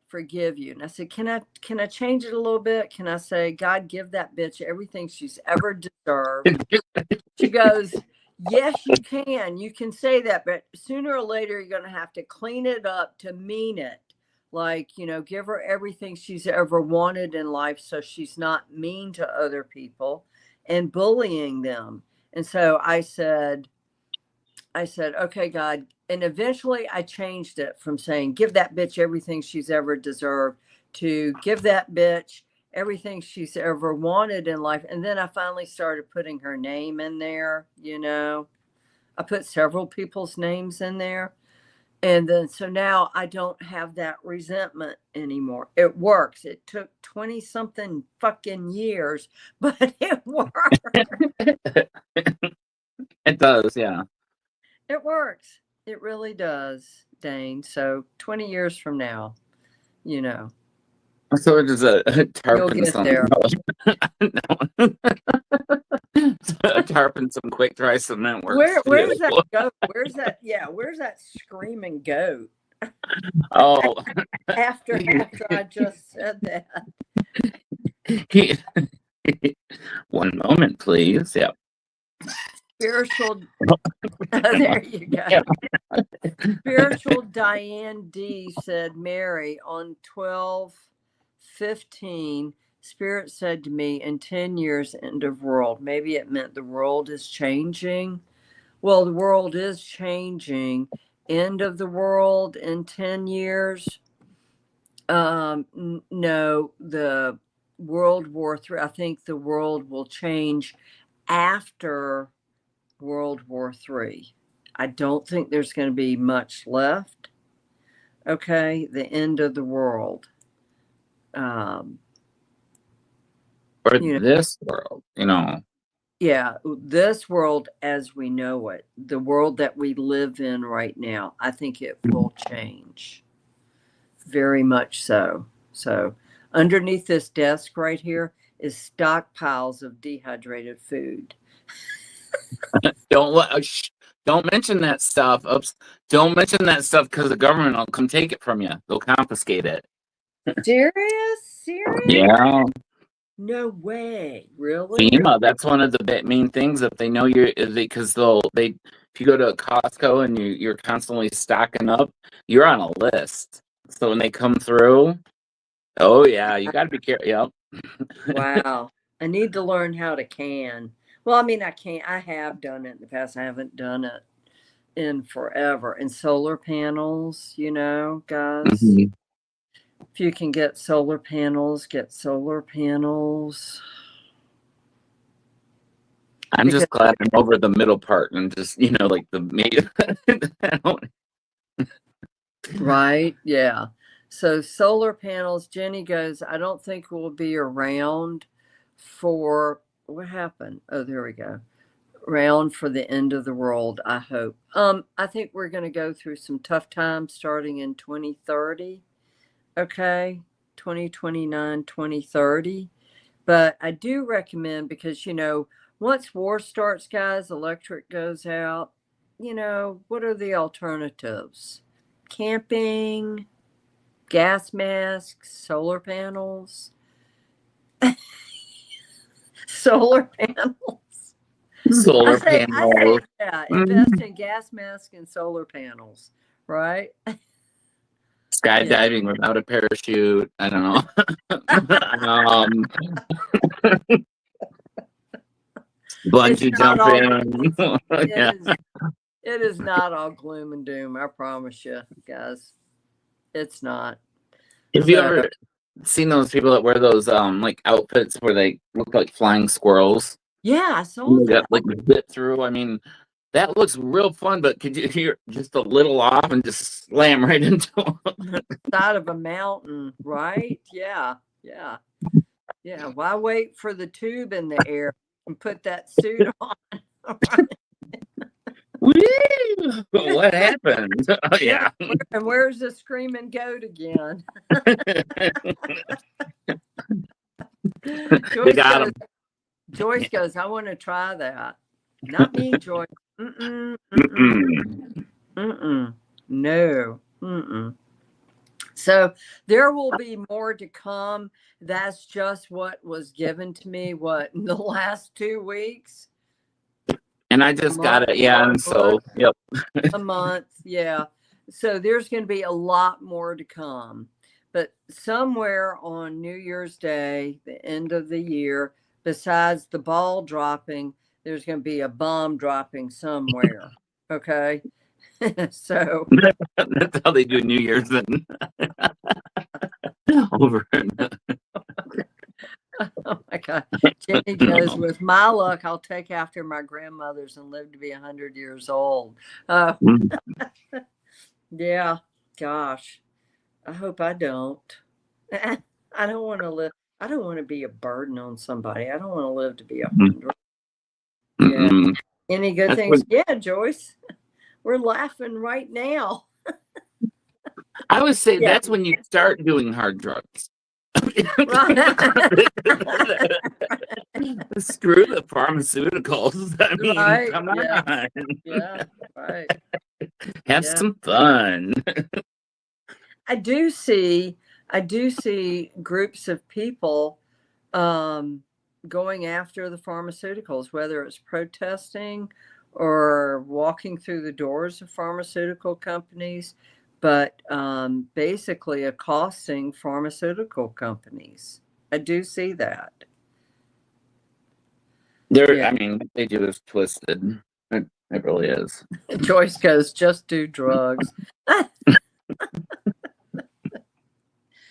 forgive you. And I said, can I change it a little bit? Can I say, God, give that bitch everything she's ever deserved? She goes, yes, you can. You can say that, but sooner or later, you're going to have to clean it up to mean it. Like, you know, give her everything she's ever wanted in life so she's not mean to other people and bullying them. And so I said, okay, God. And eventually I changed it from saying, give that bitch everything she's ever deserved to give that bitch everything she's ever wanted in life. And then I finally started putting her name in there. You know, I put several people's names in there. And then, so now I don't have that resentment anymore. It works. It took 20 something fucking years, but it works. it does, yeah. It works. It really does, Dane. So 20 years from now, you know. So it is a tarp You'll and get some there. a tarp and some quick dry cement works. Where's that goat? Where's that screaming goat? Oh, After I just said that. One moment, please. Yeah. Spiritual. There you go. Yeah. Spiritual Diane D said, Mary, on 12/15, Spirit said to me, in 10 years, end of world. Maybe it meant the world is changing. Well, the world is changing. End of the world in 10 years. No, the World War III. I think the world will change after World War III. I don't think there's going to be much left. Okay, the end of the world. Um, Or you know, this world, you know. yeah, this world as we know it, the world that we live in right now, I think it will change. Very much so. So, underneath this desk right here is stockpiles of dehydrated food. Don't mention that stuff. Oops. Don't mention that stuff because the government will come take it from you. They'll confiscate it. Serious? Serious? Yeah. No way. Really? FEMA, that's one of the main things. If they know you're, because if you go to a Costco and you're constantly stocking up, you're on a list. So when they come through, oh yeah, you got to be careful. Yep. Wow. I need to learn how to can. Well, I mean, I have done it in the past. I haven't done it in forever. And solar panels, guys. Mhm. If you can get solar panels, get solar panels. I'm just glad I'm over the middle part and just, like the Right? Yeah. So solar panels, Jenny goes, I don't think we'll be around for what happened? Oh, there we go. Around for the end of the world, I hope. I think we're going to go through some tough times starting in 2030. Okay. 2029, 2030. But I do recommend because, once war starts, guys, electric goes out. What are the alternatives? Camping, gas masks, solar panels, solar panels. solar I say, panels. yeah, invest in gas masks and solar panels, right? Skydiving without a parachute. I don't know. Bungee jumping. Yeah. It is not all gloom and doom. I promise you, guys. It's not. Have you ever seen those people that wear those like outfits where they look like flying squirrels? Yeah, I saw that. Like bit through. I mean, that looks real fun, but could you're just a little off and just slam right into the side of a mountain, right? Yeah, yeah, yeah. Why wait for the tube in the air and put that suit on? What happened? Oh, yeah. And where's the screaming goat again? Joyce goes, I want to try that. Not me, Joyce. Mm-mm, mm-mm, mm-mm. No. Mm-mm. So there will be more to come. That's just what was given to me, in the last 2 weeks? And I just got it. Yeah. And so, yep. A month. Yeah. So there's going to be a lot more to come. But somewhere on New Year's Day, the end of the year, besides the ball dropping, there's going to be a bomb dropping somewhere. Okay. So that's how they do New Year's and over. Oh my God. Jenny goes, with my luck, I'll take after my grandmothers and live to be 100 years old. Yeah. Gosh. I hope I don't. I don't want to live. I don't want to be a burden on somebody. I don't want to live to be 100. Yeah. Any good things? Yeah, Joyce. We're laughing right now. I would say that's when you start doing hard drugs. Screw the pharmaceuticals. I mean, come on. Yeah, right. Have some fun. I do see groups of people going after the pharmaceuticals, whether it's protesting or walking through the doors of pharmaceutical companies, but basically accosting pharmaceutical companies. I do see that. I mean, what they do is twisted. It really is. Joyce goes, just do drugs.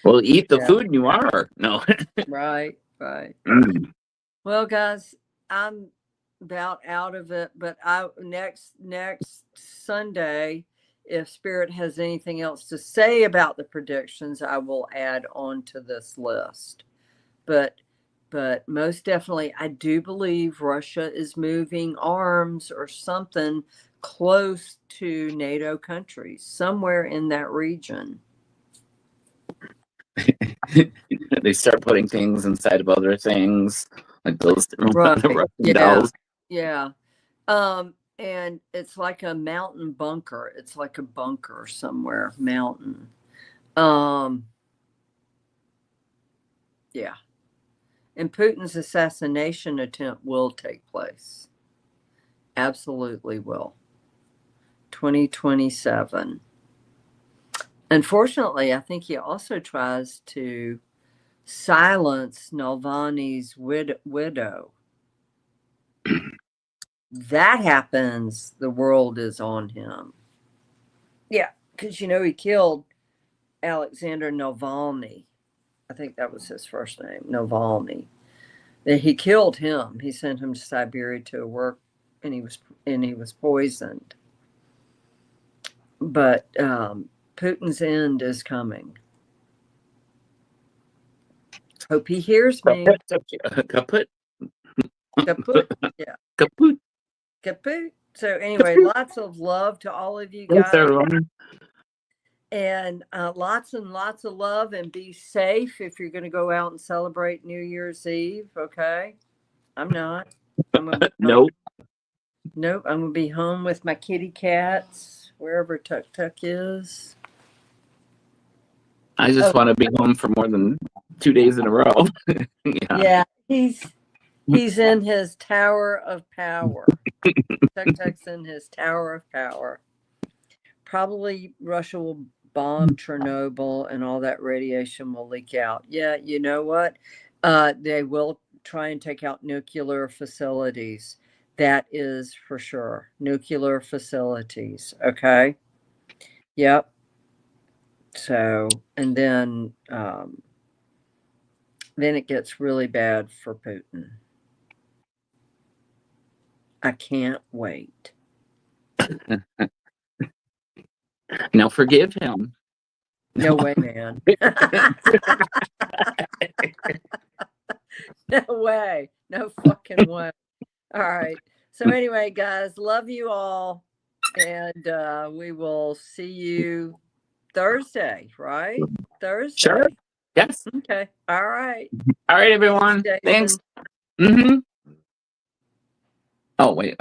Well, eat the Yeah. food you are. No. Right, right. Mm. Well, guys, I'm about out of it, but I next Sunday, if Spirit has anything else to say about the predictions, I will add on to this list. But most definitely, I do believe Russia is moving arms or something close to NATO countries, somewhere in that region. They start putting things inside of other things, like those Right. the Russian Yeah. dolls. Yeah. And it's like a mountain bunker. It's like a bunker somewhere, mountain. Yeah. And Putin's assassination attempt will take place. Absolutely will. 2027. Unfortunately, I think he also tries to silence Navalny's widow. That happens, the world is on him. Yeah, because he killed Alexander Navalny. I think that was his first name, Navalny. He killed him. He sent him to Siberia to work, and he was poisoned. But Putin's end is coming. Hope he hears me. Kaput. Kaput. Yeah. Kaput. Kaput. So anyway, lots of love to all of you guys. Thanks, everyone. And lots and lots of love, and be safe if you're going to go out and celebrate New Year's Eve. Okay. I'm not. Nope. Nope. I'm going to be home with my kitty cats, wherever Tuk Tuk is. I just want to be home for more than 2 days in a row. Yeah. He's in his tower of power. Tuk Tuk's in his tower of power. Probably Russia will bomb Chernobyl, and all that radiation will leak out. Yeah, you know what? They will try and take out nuclear facilities. That is for sure. Nuclear facilities. Okay. Yep. So, and then it gets really bad for Putin. I can't wait. Now forgive him. No way, man. No way. No fucking way. All right. So anyway, guys, love you all. And we will see you Thursday, right? Thursday. Sure. Yes. Okay. All right. All right, everyone. Thanks. Mm-hmm. Oh, wait.